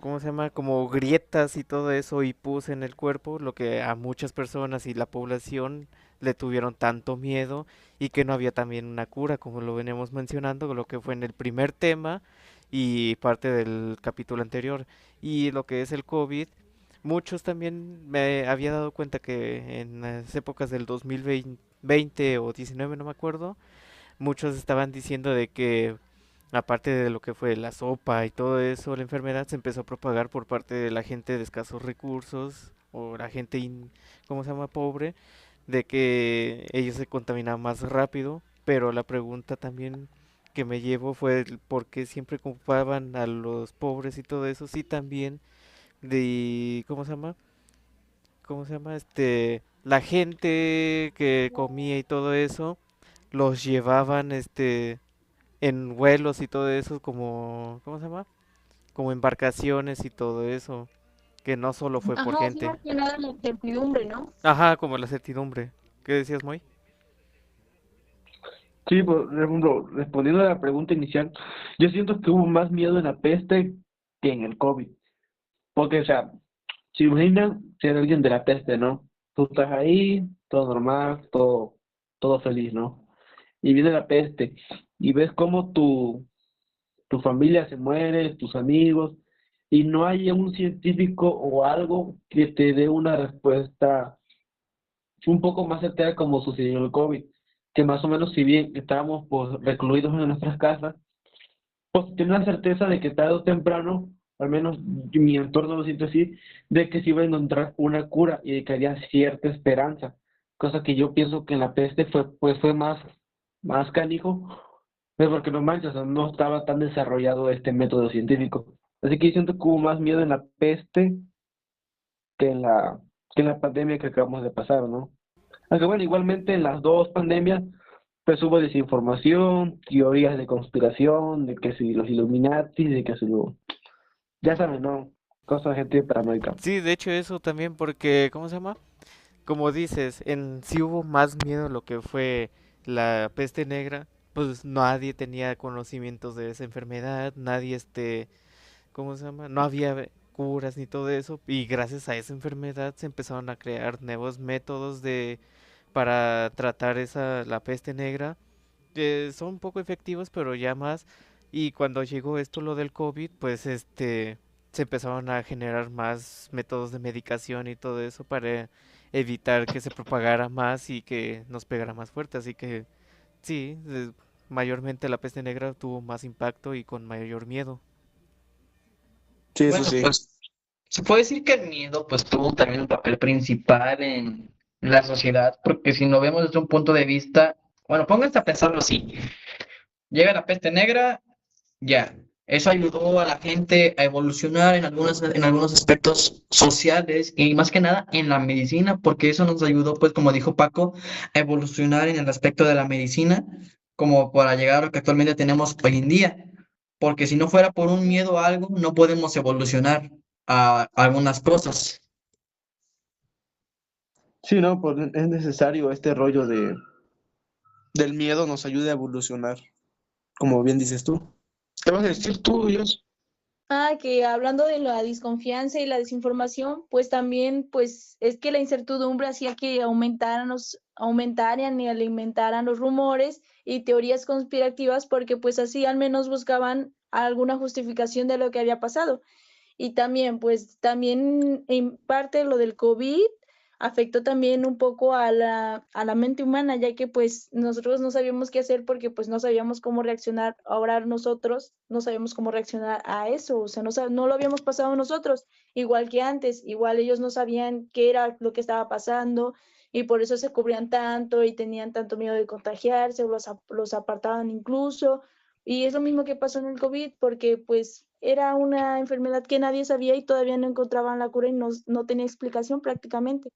¿cómo se llama? Como grietas y todo eso y pus en el cuerpo, lo que a muchas personas y la población le tuvieron tanto miedo y que no había también una cura, como lo veníamos mencionando, lo que fue en el primer tema y parte del capítulo anterior. Y lo que es el COVID, muchos también me había dado cuenta que en las épocas del 2020 o 19, no me acuerdo, muchos estaban diciendo de que aparte de lo que fue la sopa y todo eso, la enfermedad se empezó a propagar por parte de la gente de escasos recursos o la gente, ¿cómo se llama? Pobre, de que ellos se contaminaban más rápido, pero la pregunta también que me llevo fue el por qué siempre culpaban a los pobres y todo eso, sí también de, ¿cómo se llama? ¿Cómo se llama? La gente que comía y todo eso, los llevaban, en vuelos y todo eso, como, ¿cómo se llama? Como embarcaciones y todo eso, que no solo fue por Ajá, sí, gente. más que nada la incertidumbre, ¿no? Ajá, como la certidumbre. ¿Qué decías, Moy? Sí, por ejemplo, respondiendo a la pregunta inicial, yo siento que hubo más miedo en la peste que en el COVID. Porque, o sea, si imaginan ser alguien de la peste, ¿no? Tú estás ahí, todo normal, todo feliz, ¿no? Y viene la peste y ves cómo tu familia se muere, tus amigos, y no hay un científico o algo que te dé una respuesta un poco más certera como sucedió en el COVID, que más o menos si bien estábamos pues recluidos en nuestras casas, pues tengo la certeza de que tarde o temprano, al menos mi entorno lo siento así, de que se iba a encontrar una cura y de que había cierta esperanza, cosa que yo pienso que en la peste fue más canijo, pues porque no manches, o sea, no estaba tan desarrollado este método científico. Así que yo siento que hubo más miedo en la peste que en la pandemia que acabamos de pasar, ¿no? Aunque bueno, igualmente en las dos pandemias, pues hubo desinformación, teorías de conspiración, de que si los Illuminati, de que si lo... Ya saben, ¿no? Cosas de gente paranoica. Sí, de hecho eso también porque, ¿cómo se llama? Como dices, sí hubo más miedo a lo que fue la peste negra, pues nadie tenía conocimientos de esa enfermedad, nadie, ¿cómo se llama? No había curas ni todo eso, y gracias a esa enfermedad se empezaron a crear nuevos métodos para tratar la peste negra, que son poco efectivos, pero ya más, y cuando llegó esto, lo del COVID, pues se empezaron a generar más métodos de medicación y todo eso para evitar que se propagara más y que nos pegara más fuerte, así que sí, mayormente la peste negra tuvo más impacto y con mayor miedo. Sí, eso Bueno, sí. pues se puede decir que el miedo pues tuvo también un papel principal en la sociedad, porque si lo vemos desde un punto de vista, bueno, pónganse a pensarlo así, llega la peste negra, ya, eso ayudó a la gente a evolucionar en algunos aspectos sociales y más que nada en la medicina, porque eso nos ayudó, pues como dijo Paco, a evolucionar en el aspecto de la medicina, como para llegar a lo que actualmente tenemos hoy en día, porque si no fuera por un miedo a algo, no podemos evolucionar a algunas cosas. Sí, no, pues es necesario este rollo del miedo nos ayude a evolucionar, como bien dices tú. ¿Qué vas a decir tú, Dios? Ah, que hablando de la desconfianza y la desinformación, pues también, pues es que la incertidumbre hacía que aumentaran y alimentaran los rumores y teorías conspirativas, porque pues así al menos buscaban alguna justificación de lo que había pasado. Y también, pues también en parte lo del COVID afectó también un poco a la mente humana, ya que pues nosotros no sabíamos qué hacer porque pues no sabíamos cómo reaccionar. Ahora nosotros no sabemos cómo reaccionar a eso, o sea, no lo habíamos pasado nosotros, igual que antes, igual ellos no sabían qué era lo que estaba pasando y por eso se cubrían tanto y tenían tanto miedo de contagiarse, o los apartaban incluso. Y es lo mismo que pasó en el COVID, porque pues era una enfermedad que nadie sabía y todavía no encontraban la cura y no tenía explicación prácticamente.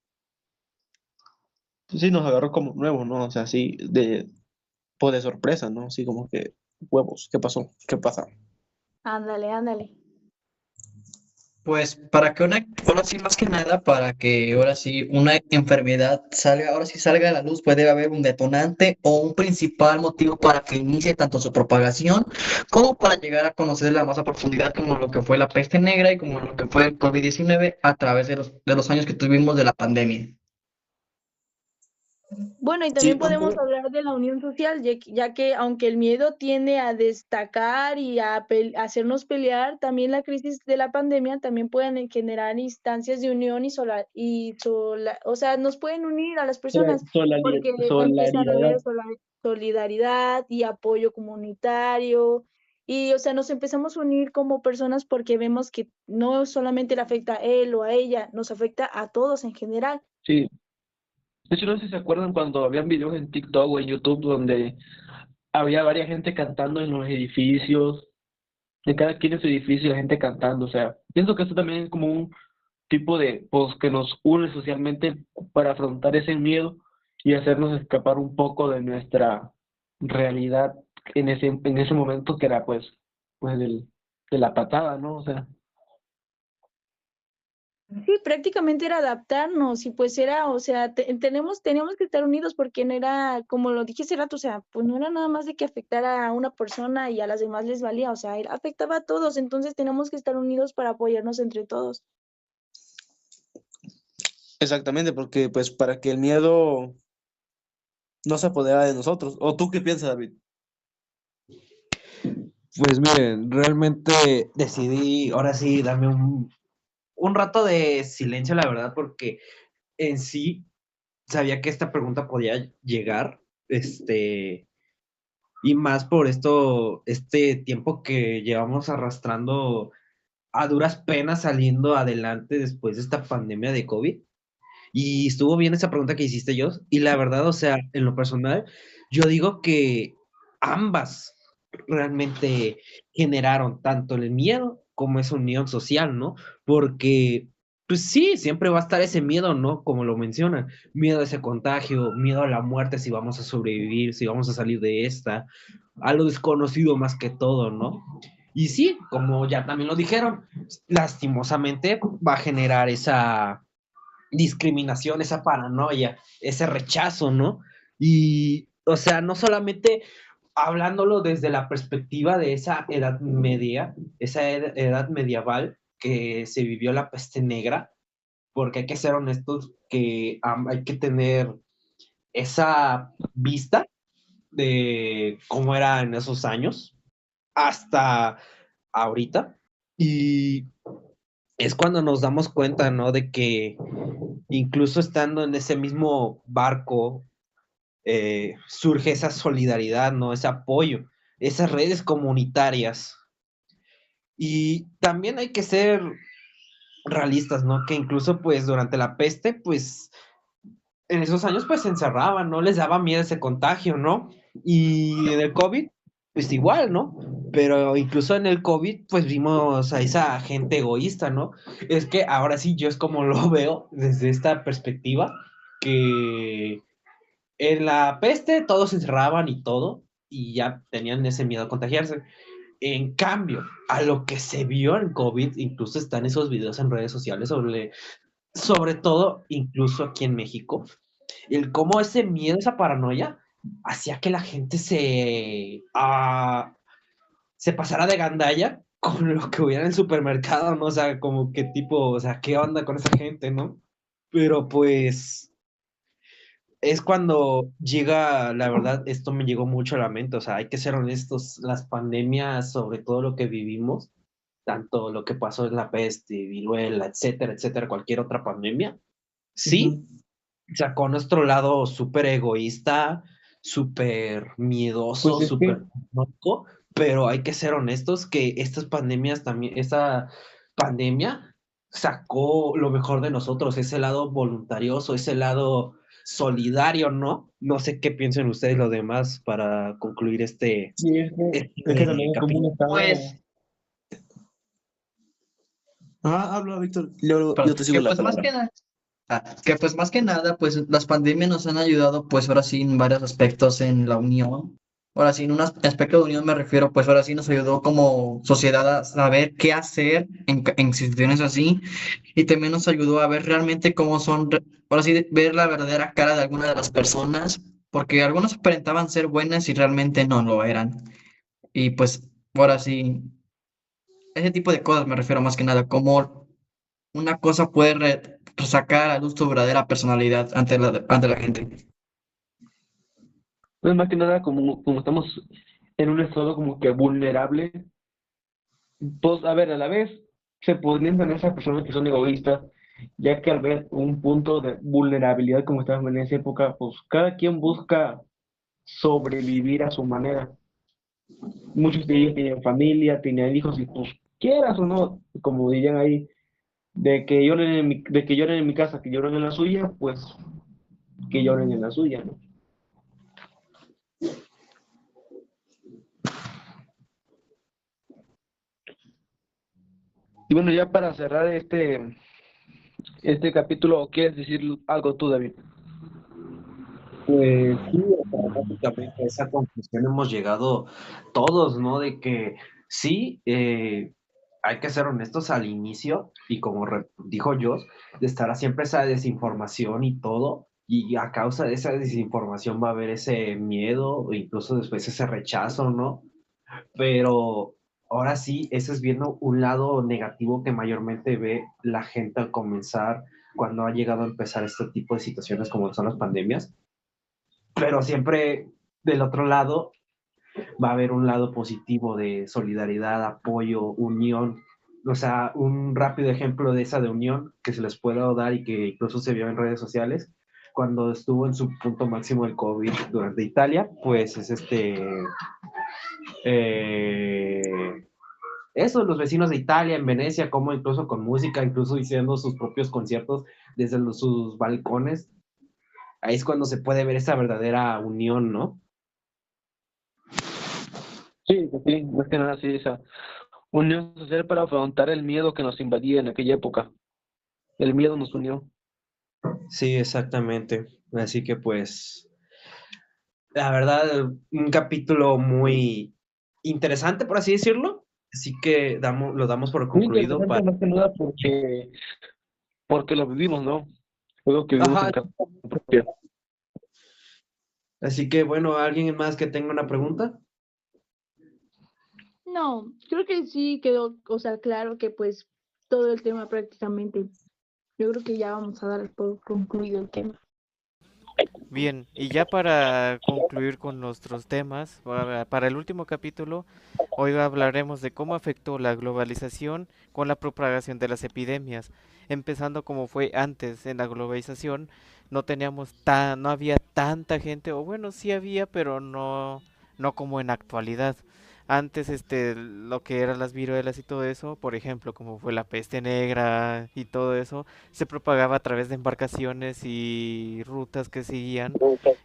Sí, nos agarró como nuevos, ¿no? O sea, así pues de sorpresa, ¿no? Así como que, huevos, ¿qué pasó? ¿Qué pasa? Ándale, ándale. Pues para que ahora sí más que nada, para que ahora sí una enfermedad salga, ahora sí salga a la luz, puede haber un detonante o un principal motivo para que inicie tanto su propagación como para llegar a conocerla más a profundidad, como lo que fue la peste negra y como lo que fue el COVID-19 a través de los años que tuvimos de la pandemia. Bueno, y Sí, también podemos hablar de la unión social, ya que aunque el miedo tiende a destacar y a hacernos pelear, también la crisis de la pandemia también pueden generar instancias de unión o sea, nos pueden unir a las personas porque empiezan a solidaridad. haber solidaridad y apoyo comunitario. Y, o sea, nos empezamos a unir como personas porque vemos que no solamente le afecta a él o a ella, nos afecta a todos en general. Sí. De hecho, no sé si se acuerdan cuando habían videos en TikTok o en YouTube donde había varias gente cantando en los edificios, de cada quien en su edificio, la gente cantando. O sea, pienso que esto también es como un tipo de, pues, que nos une socialmente para afrontar ese miedo y hacernos escapar un poco de nuestra realidad en ese momento que era, pues de la patada, ¿no? O sea, Sí, prácticamente era adaptarnos y pues era, o sea, teníamos que estar unidos porque no era, como lo dije hace rato, o sea, pues no era nada más de que afectara a una persona y a las demás les valía, o sea, afectaba a todos, entonces tenemos que estar unidos para apoyarnos entre todos. Exactamente, porque pues para que el miedo no se apodera de nosotros. ¿O tú qué piensas, David? Pues miren, realmente decidí ahora sí darme un rato de silencio, la verdad, porque en sí sabía que esta pregunta podía llegar, y más por este tiempo que llevamos arrastrando a duras penas saliendo adelante después de esta pandemia de COVID. Y estuvo bien esa pregunta que hiciste yo. Y la verdad, o sea, en lo personal, yo digo que ambas realmente generaron tanto el miedo como esa unión social, ¿no? Porque, pues sí, siempre va a estar ese miedo, ¿no? Como lo mencionan, miedo a ese contagio, miedo a la muerte, si vamos a sobrevivir, si vamos a salir de esta, a lo desconocido más que todo, ¿no? Y sí, como ya también lo dijeron, lastimosamente va a generar esa discriminación, esa paranoia, ese rechazo, ¿no? Y, o sea, no solamente hablándolo desde la perspectiva de esa edad media, esa edad medieval que se vivió la peste negra, porque hay que ser honestos que hay que tener esa vista de cómo era en esos años hasta ahorita. Y es cuando nos damos cuenta, ¿no? De que incluso estando en ese mismo barco, surge esa solidaridad, ¿no? Ese apoyo, esas redes comunitarias. Y también hay que ser realistas, ¿no? Que incluso, pues, durante la peste, pues, en esos años, pues, se encerraban, ¿no? Les daba miedo ese contagio, ¿no? Y en el COVID, pues, igual, ¿no? Pero incluso en el COVID, pues, vimos a esa gente egoísta, ¿no? Es que ahora sí, yo es como lo veo desde esta perspectiva, que en la peste todos se encerraban y todo, y ya tenían ese miedo a contagiarse. En cambio, a lo que se vio en COVID, incluso están esos videos en redes sociales sobre todo, incluso aquí en México, el cómo ese miedo, esa paranoia, hacía que la gente se pasara de gandalla con lo que hubiera en el supermercado, ¿no? O sea, como que tipo, o sea, ¿qué onda con esa gente, no? Pero pues es cuando llega, la verdad, esto me llegó mucho a la mente, o sea, hay que ser honestos, las pandemias, sobre todo lo que vivimos, tanto lo que pasó en la peste, viruela, etcétera, etcétera, cualquier otra pandemia, sí, sacó nuestro lado súper egoísta, súper Pues miedoso, es que, súper loco, pero hay que ser honestos que estas pandemias también, esta pandemia sacó lo mejor de nosotros, ese lado voluntarioso, ese lado solidario, ¿no? No sé qué piensen ustedes los demás para concluir sí, es que también es como un capítulo. estado. Pues, Habla, Víctor. Yo perdón, te sigo la palabra. que pues más que nada, pues las pandemias nos han ayudado, pues ahora sí, en varios aspectos en la unión. Ahora sí, en un aspecto de unión me refiero, pues ahora sí nos ayudó como sociedad a saber qué hacer en situaciones así y también nos ayudó a ver realmente cómo son, ahora sí, ver la verdadera cara de alguna de las personas, porque algunos aparentaban ser buenas y realmente no lo eran. Y pues ahora sí, ese tipo de cosas me refiero más que nada, cómo una cosa puede sacar a luz tu verdadera personalidad ante la gente. Pues más que nada, como estamos en un estado como que vulnerable, pues a ver, a la vez se podrían tener esas personas que son egoístas, ya que al ver un punto de vulnerabilidad como estábamos en esa época, pues cada quien busca sobrevivir a su manera. Muchos de ellos tenían familia, tenían hijos y pues quieras o no, como dirían ahí, de que lloren en mi casa, que lloren en la suya, pues que lloren en la suya, ¿no? Y bueno, ya para cerrar este capítulo, ¿quieres decir algo tú, David? Pues sí, o sea, básicamente a esa conclusión hemos llegado todos, ¿no? De que sí, hay que ser honestos al inicio y como dijo Joss, estará siempre esa desinformación y todo, y a causa de esa desinformación va a haber ese miedo o incluso después ese rechazo, ¿no? Pero ahora sí, ese es viendo un lado negativo que mayormente ve la gente al comenzar cuando ha llegado a empezar este tipo de situaciones como son las pandemias, pero siempre del otro lado va a haber un lado positivo de solidaridad, apoyo, unión. O sea, un rápido ejemplo de esa de unión que se les puedo dar y que incluso se vio en redes sociales, cuando estuvo en su punto máximo el COVID durante Italia, pues es eh, eso, los vecinos de Italia, en Venecia, como incluso con música, incluso hicieron sus propios conciertos desde sus balcones. Ahí es cuando se puede ver esa verdadera unión, ¿no? Sí, pues sí, más que nada, sí, esa unión social para afrontar el miedo que nos invadía en aquella época. El miedo nos unió. Sí, exactamente. Así que pues, la verdad, un capítulo muy interesante, por así decirlo. Así que lo damos por Muy concluido interesante para... más que nada porque lo vivimos, ¿no? Algo que vivimos Ajá. en carne propia. Así que bueno, ¿alguien más que tenga una pregunta? No, creo que sí quedó, o sea, claro que pues todo el tema prácticamente. Yo creo que ya vamos a dar por concluido el tema. Bien, y ya para concluir con nuestros temas, para el último capítulo, hoy hablaremos de cómo afectó la globalización con la propagación de las epidemias. Empezando como fue antes en la globalización, no había tanta gente, o bueno, sí había, pero no como en actualidad. Antes, lo que eran las viruelas y todo eso, por ejemplo, como fue la peste negra y todo eso, se propagaba a través de embarcaciones y rutas que seguían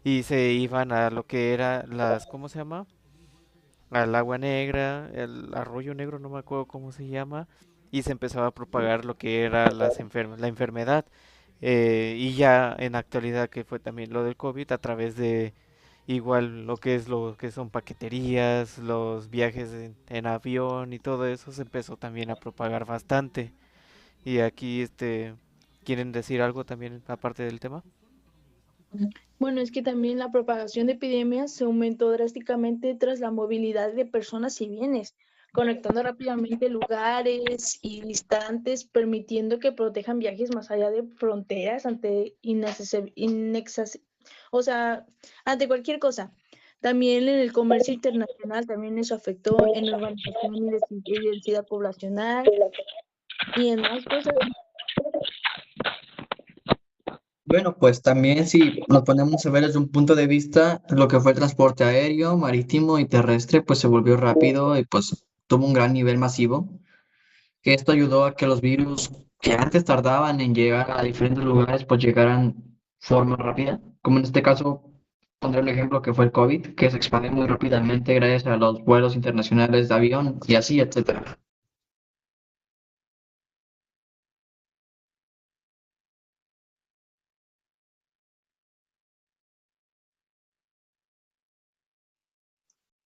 y se iban a lo que era ¿cómo se llama? Al agua negra, el arroyo negro, no me acuerdo cómo se llama, y se empezaba a propagar lo que era la enfermedad. Y ya en actualidad que fue también lo del COVID a través de igual lo que son paqueterías, los viajes en avión y todo eso se empezó también a propagar bastante. Y aquí ¿quieren decir algo también aparte del tema? Bueno, es que también la propagación de epidemias se aumentó drásticamente tras la movilidad de personas y bienes, conectando rápidamente lugares y distantes, permitiendo que protejan viajes más allá de fronteras ante o sea, ante cualquier cosa. También en el comercio internacional, también eso afectó en urbanización y densidad poblacional y en más cosas. Bueno, pues también si nos ponemos a ver desde un punto de vista, lo que fue el transporte aéreo, marítimo y terrestre, pues se volvió rápido y pues tuvo un gran nivel masivo, que esto ayudó a que los virus que antes tardaban en llegar a diferentes lugares, pues llegaran de forma rápida. Como en este caso, pondré un ejemplo que fue el COVID, que se expandió muy rápidamente gracias a los vuelos internacionales de avión y así, etcétera.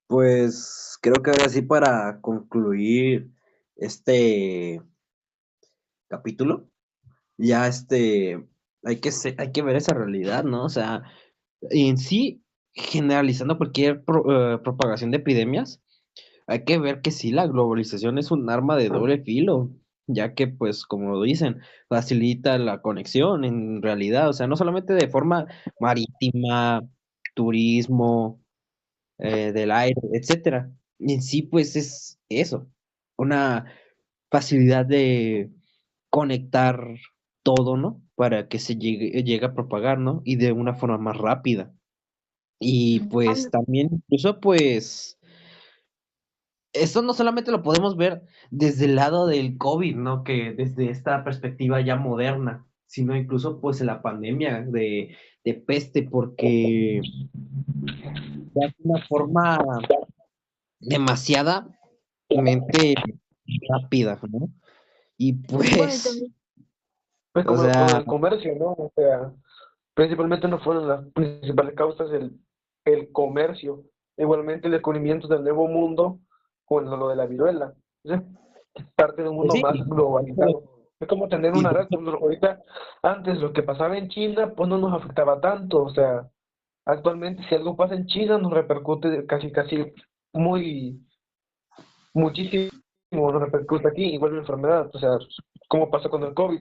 Pues creo que ahora sí para concluir este capítulo, ya hay que ver esa realidad, ¿no? O sea, en sí, generalizando cualquier propagación de epidemias, hay que ver que sí, la globalización es un arma de doble filo, ya que, pues, como lo dicen, facilita la conexión en realidad, o sea, no solamente de forma marítima, turismo, del aire, etcétera. Y en sí, pues, es eso, una facilidad de conectar todo, ¿no? Para que llegue a propagar, ¿no? Y de una forma más rápida. Y pues también, incluso, pues eso no solamente lo podemos ver desde el lado del COVID, ¿no? Que desde esta perspectiva ya moderna, sino incluso pues en la pandemia de peste, porque ya es una forma demasiadamente rápida, ¿no? Y Bueno, y pues, también, Pues o como con sea, el comercio, ¿no? O sea, principalmente no fueron las principales causas el comercio, igualmente el descubrimiento del nuevo mundo con lo de la viruela. Entonces, es parte de un pues mundo sí, más globalizado. Es como tener y una red. Pues, ahorita, antes lo que pasaba en China, pues no nos afectaba tanto. O sea, actualmente si algo pasa en China nos repercute casi muy, muchísimo, nos repercute aquí, igual la enfermedad. O sea, como pasó con el COVID.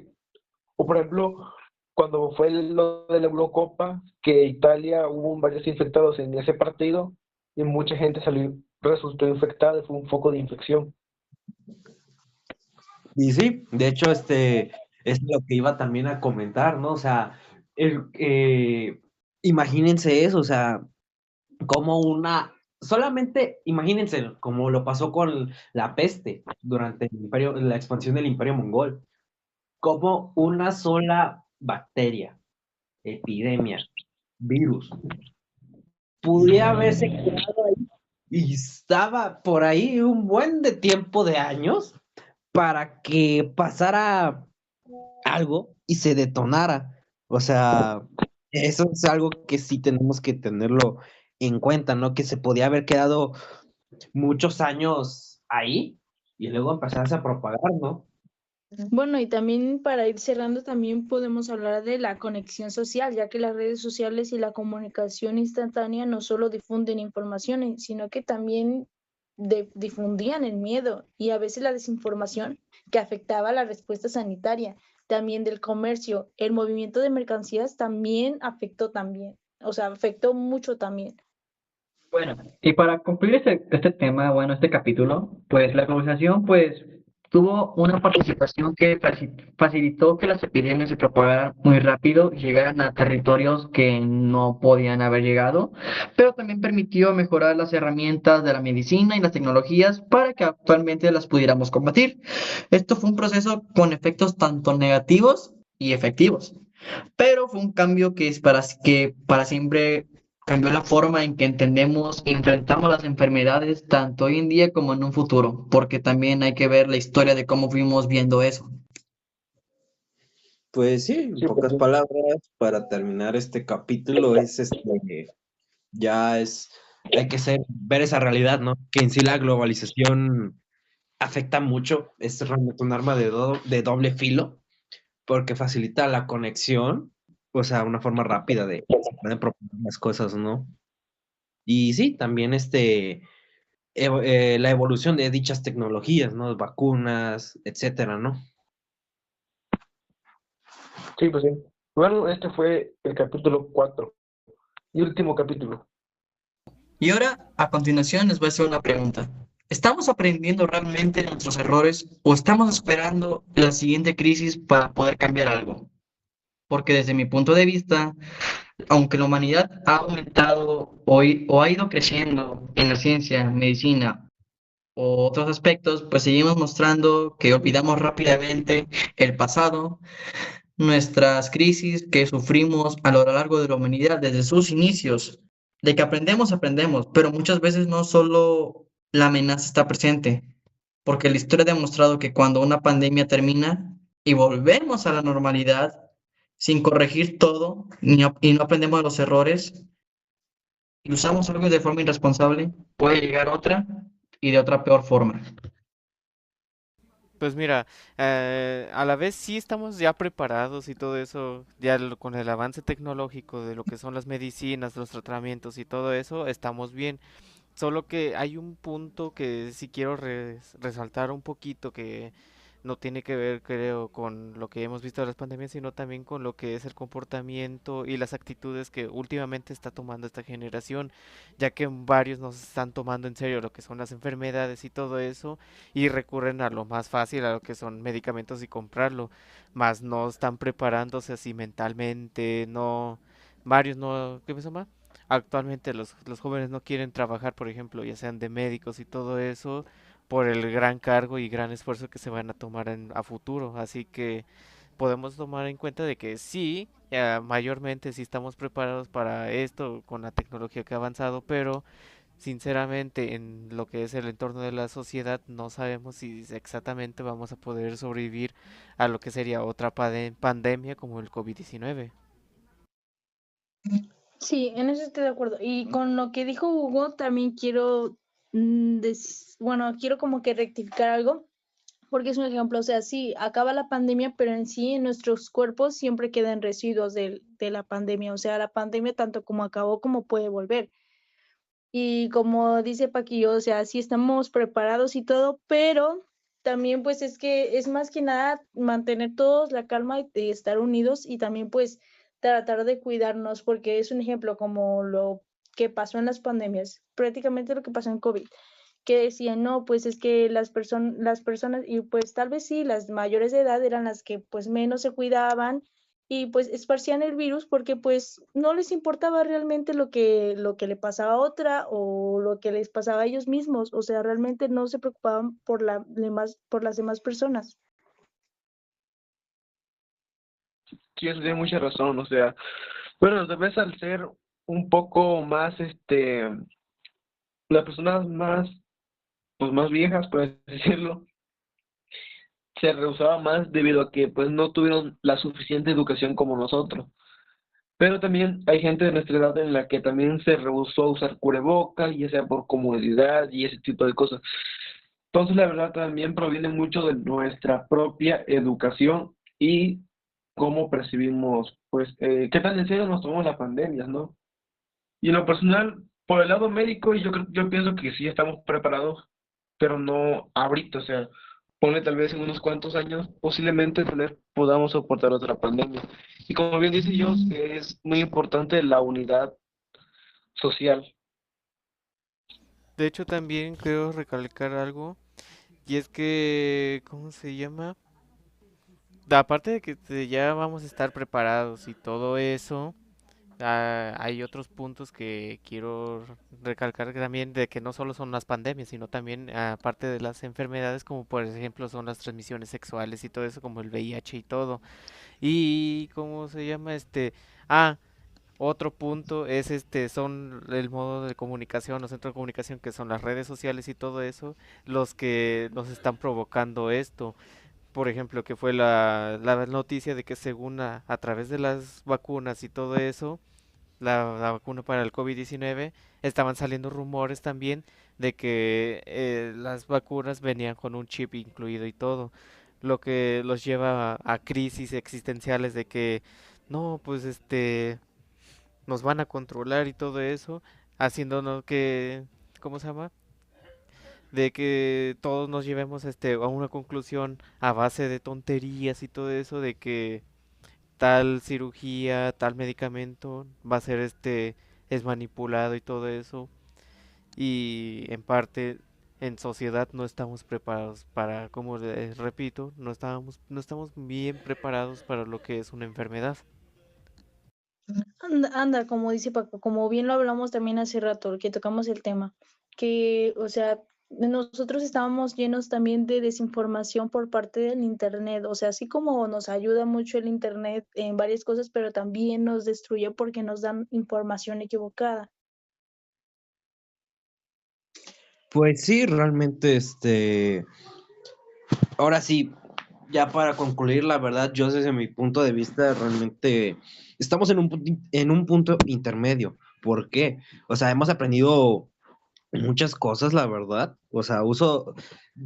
O por ejemplo, cuando fue lo de la Eurocopa, que Italia hubo varios infectados en ese partido y mucha gente resultó infectada y fue un foco de infección. Y sí, de hecho, es lo que iba también a comentar, ¿no? O sea, imagínense eso, o sea, como solamente imagínense como lo pasó con la peste durante la expansión del Imperio Mongol, como una sola bacteria, epidemia, virus, pudiera haberse quedado ahí y estaba por ahí un buen de tiempo de años para que pasara algo y se detonara. O sea, eso es algo que sí tenemos que tenerlo en cuenta, ¿no? Que se podía haber quedado muchos años ahí y luego empezarse a propagar, ¿no? bueno, y también para ir cerrando, también podemos hablar de la conexión social, ya que las redes sociales y la comunicación instantánea no solo difunden informaciones, sino que también difundían el miedo y a veces la desinformación que afectaba la respuesta sanitaria, también del comercio. El movimiento de mercancías también afectó también, o sea, afectó mucho también. Bueno, y para concluir este tema, bueno, este capítulo, pues la globalización pues tuvo una participación que facilitó que las epidemias se propagaran muy rápido y llegaran a territorios que no podían haber llegado, pero también permitió mejorar las herramientas de la medicina y las tecnologías para que actualmente las pudiéramos combatir. Esto fue un proceso con efectos tanto negativos y efectivos, pero fue un cambio que para siempre cambió la forma en que entendemos y enfrentamos las enfermedades tanto hoy en día como en un futuro, porque también hay que ver la historia de cómo fuimos viendo eso. Pues sí, en Sí, pues pocas sí. palabras, para terminar este capítulo, ya es, hay que ver esa realidad, ¿no? Que en sí la globalización afecta mucho, es realmente un arma de doble filo, porque facilita la conexión, o sea, una forma rápida de se pueden proponer las cosas, ¿no? Y sí, también la evolución de dichas tecnologías, ¿no? Vacunas, etcétera, ¿no? Sí, pues sí. Bueno, este fue el capítulo 4 y último capítulo. Y ahora, a continuación, les voy a hacer una pregunta. ¿Estamos aprendiendo realmente de nuestros errores o estamos esperando la siguiente crisis para poder cambiar algo? porque desde mi punto de vista, aunque la humanidad ha aumentado o ha ido creciendo en la ciencia, medicina o otros aspectos, pues seguimos mostrando que olvidamos rápidamente el pasado, nuestras crisis que sufrimos a lo largo de la humanidad desde sus inicios. De que aprendemos, aprendemos, pero muchas veces no solo la amenaza está presente, porque la historia ha demostrado que cuando una pandemia termina y volvemos a la normalidad, sin corregir todo y no aprendemos de los errores, y usamos algo de forma irresponsable, puede llegar otra y de otra peor forma. Pues mira, a la vez sí estamos ya preparados y todo eso, ya con el avance tecnológico de lo que son las medicinas, los tratamientos y todo eso, estamos bien. Solo que hay un punto que sí quiero resaltar un poquito que no tiene que ver, creo, con lo que hemos visto de las pandemias, sino también con lo que es el comportamiento y las actitudes que últimamente está tomando esta generación, ya que varios nos están tomando en serio lo que son las enfermedades y todo eso, y recurren a lo más fácil, a lo que son medicamentos y comprarlo, más no están preparándose así mentalmente, no, varios no, ¿qué me llama? Actualmente los jóvenes no quieren trabajar, por ejemplo, ya sean de médicos y todo eso, por el gran cargo y gran esfuerzo que se van a tomar a futuro. Así que podemos tomar en cuenta de que sí, mayormente sí estamos preparados para esto con la tecnología que ha avanzado, pero sinceramente en lo que es el entorno de la sociedad no sabemos si exactamente vamos a poder sobrevivir a lo que sería otra pandemia como el COVID-19. Sí, en eso estoy de acuerdo. Y con lo que dijo Hugo, también quiero, bueno, quiero como que rectificar algo, porque es un ejemplo, o sea, sí, acaba la pandemia, pero en sí, en nuestros cuerpos siempre quedan residuos de la pandemia, o sea, la pandemia tanto como acabó como puede volver. Y como dice Paquillo, o sea, sí estamos preparados y todo, pero también pues es que es más que nada mantener todos la calma y estar unidos y también pues tratar de cuidarnos, porque es un ejemplo como lo que pasó en las pandemias, prácticamente lo que pasó en COVID, que decían, no, pues es que las personas, y pues tal vez sí, las mayores de edad eran las que pues menos se cuidaban y pues esparcían el virus porque pues no les importaba realmente lo que le pasaba a otra o lo que les pasaba a ellos mismos, o sea, realmente no se preocupaban por las demás personas. Sí, eso tiene mucha razón, o sea, bueno, tal vez al ser un poco más, las personas más, pues más viejas, por así decirlo, se rehusaba más debido a que pues no tuvieron la suficiente educación como nosotros. Pero también hay gente de nuestra edad en la que también se rehusó a usar cubrebocas, ya sea por comodidad y ese tipo de cosas. Entonces, la verdad también proviene mucho de nuestra propia educación y cómo percibimos, pues, qué tan en serio nos tomamos las pandemias, ¿no? Y en lo personal, por el lado médico, yo pienso que sí estamos preparados, pero no ahorita, o sea, ponle tal vez en unos cuantos años, posiblemente podamos soportar otra pandemia. Y como bien dice yo, es muy importante la unidad social. De hecho, también quiero recalcar algo, y es que, ¿cómo se llama? Aparte de que ya vamos a estar preparados y todo eso, hay otros puntos que quiero recalcar que también de que no solo son las pandemias, sino también aparte de las enfermedades como por ejemplo son las transmisiones sexuales y todo eso como el VIH y todo. Y ¿cómo se llama Ah, otro punto es son el modo de comunicación, los centros de comunicación que son las redes sociales y todo eso, los que nos están provocando esto. Por ejemplo, que fue la noticia de que según a través de las vacunas y todo eso, la vacuna para el COVID-19, estaban saliendo rumores también de que las vacunas venían con un chip incluido y todo, lo que los lleva a crisis existenciales de que no, pues nos van a controlar y todo eso, haciéndonos que, ¿cómo se llama? De que todos nos llevemos a una conclusión a base de tonterías y todo eso, de que tal cirugía, tal medicamento va a ser es manipulado y todo eso. Y en parte en sociedad no estamos preparados para, como les repito, no estamos bien preparados para lo que es una enfermedad. Anda, como dice Paco, como bien lo hablamos también hace rato, que tocamos el tema, que, o sea, nosotros estábamos llenos también de desinformación por parte del internet, o sea, así como nos ayuda mucho el internet en varias cosas, pero también nos destruye porque nos dan información equivocada. Pues sí, realmente, ahora sí, ya para concluir, la verdad, yo desde mi punto de vista, realmente estamos en un punto intermedio. ¿Por qué? O sea, hemos aprendido muchas cosas, la verdad. O sea,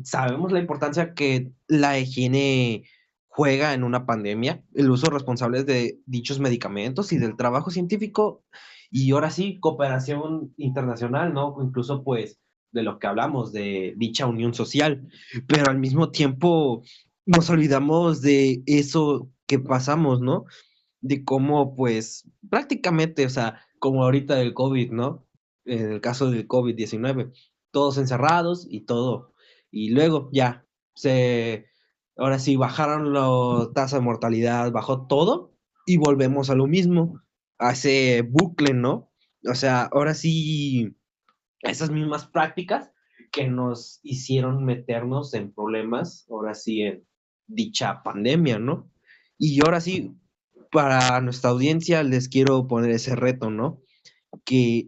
sabemos la importancia que la higiene juega en una pandemia, el uso responsable de dichos medicamentos y del trabajo científico, y ahora sí, cooperación internacional, ¿no? Incluso, pues, de lo que hablamos, de dicha unión social, pero al mismo tiempo nos olvidamos de eso que pasamos, ¿no? De cómo, pues, prácticamente, o sea, como ahorita del COVID, ¿no? En el caso del COVID-19, todos encerrados y todo. Y luego ya, ahora sí, bajaron la tasa de mortalidad, bajó todo y volvemos a lo mismo, a ese bucle, ¿no? O sea, ahora sí, esas mismas prácticas que nos hicieron meternos en problemas, ahora sí, en dicha pandemia, ¿no? Y ahora sí, para nuestra audiencia les quiero poner ese reto, ¿no? Que,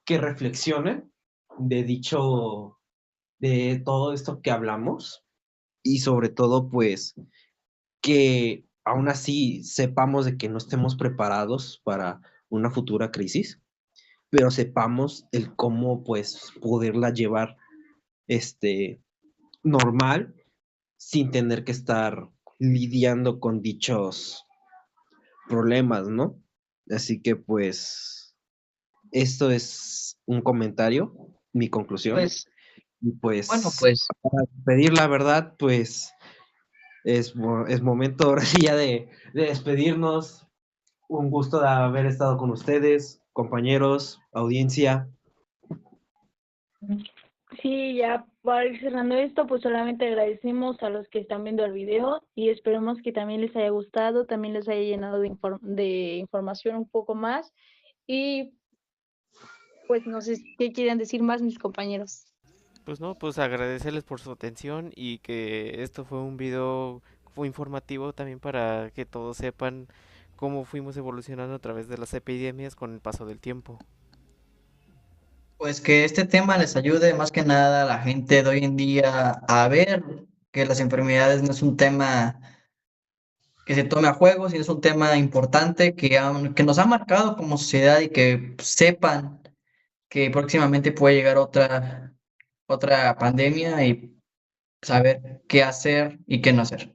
que reflexionen de todo esto que hablamos y sobre todo, pues, que aún así sepamos de que no estemos preparados para una futura crisis, pero sepamos el cómo, pues, poderla llevar, este, normal, sin tener que estar lidiando con dichos problemas, ¿no? Así que, pues, esto es un comentario, mi conclusión. Pues, Y bueno, pues, pues, para pedir la verdad, pues, es momento ahora sí ya de despedirnos. Un gusto de haber estado con ustedes, compañeros, audiencia. Sí, ya para ir cerrando esto, pues solamente agradecemos a los que están viendo el video y esperemos que también les haya gustado, también les haya llenado de información un poco más y pues no sé qué quieren decir más mis compañeros. Pues no, pues agradecerles por su atención y que esto fue un video fue informativo también para que todos sepan cómo fuimos evolucionando a través de las epidemias con el paso del tiempo. pues que este tema les ayude más que nada a la gente de hoy en día a ver que las enfermedades no es un tema que se tome a juego, sino es un tema importante que nos ha marcado como sociedad y que sepan que próximamente puede llegar otra pandemia y saber qué hacer y qué no hacer.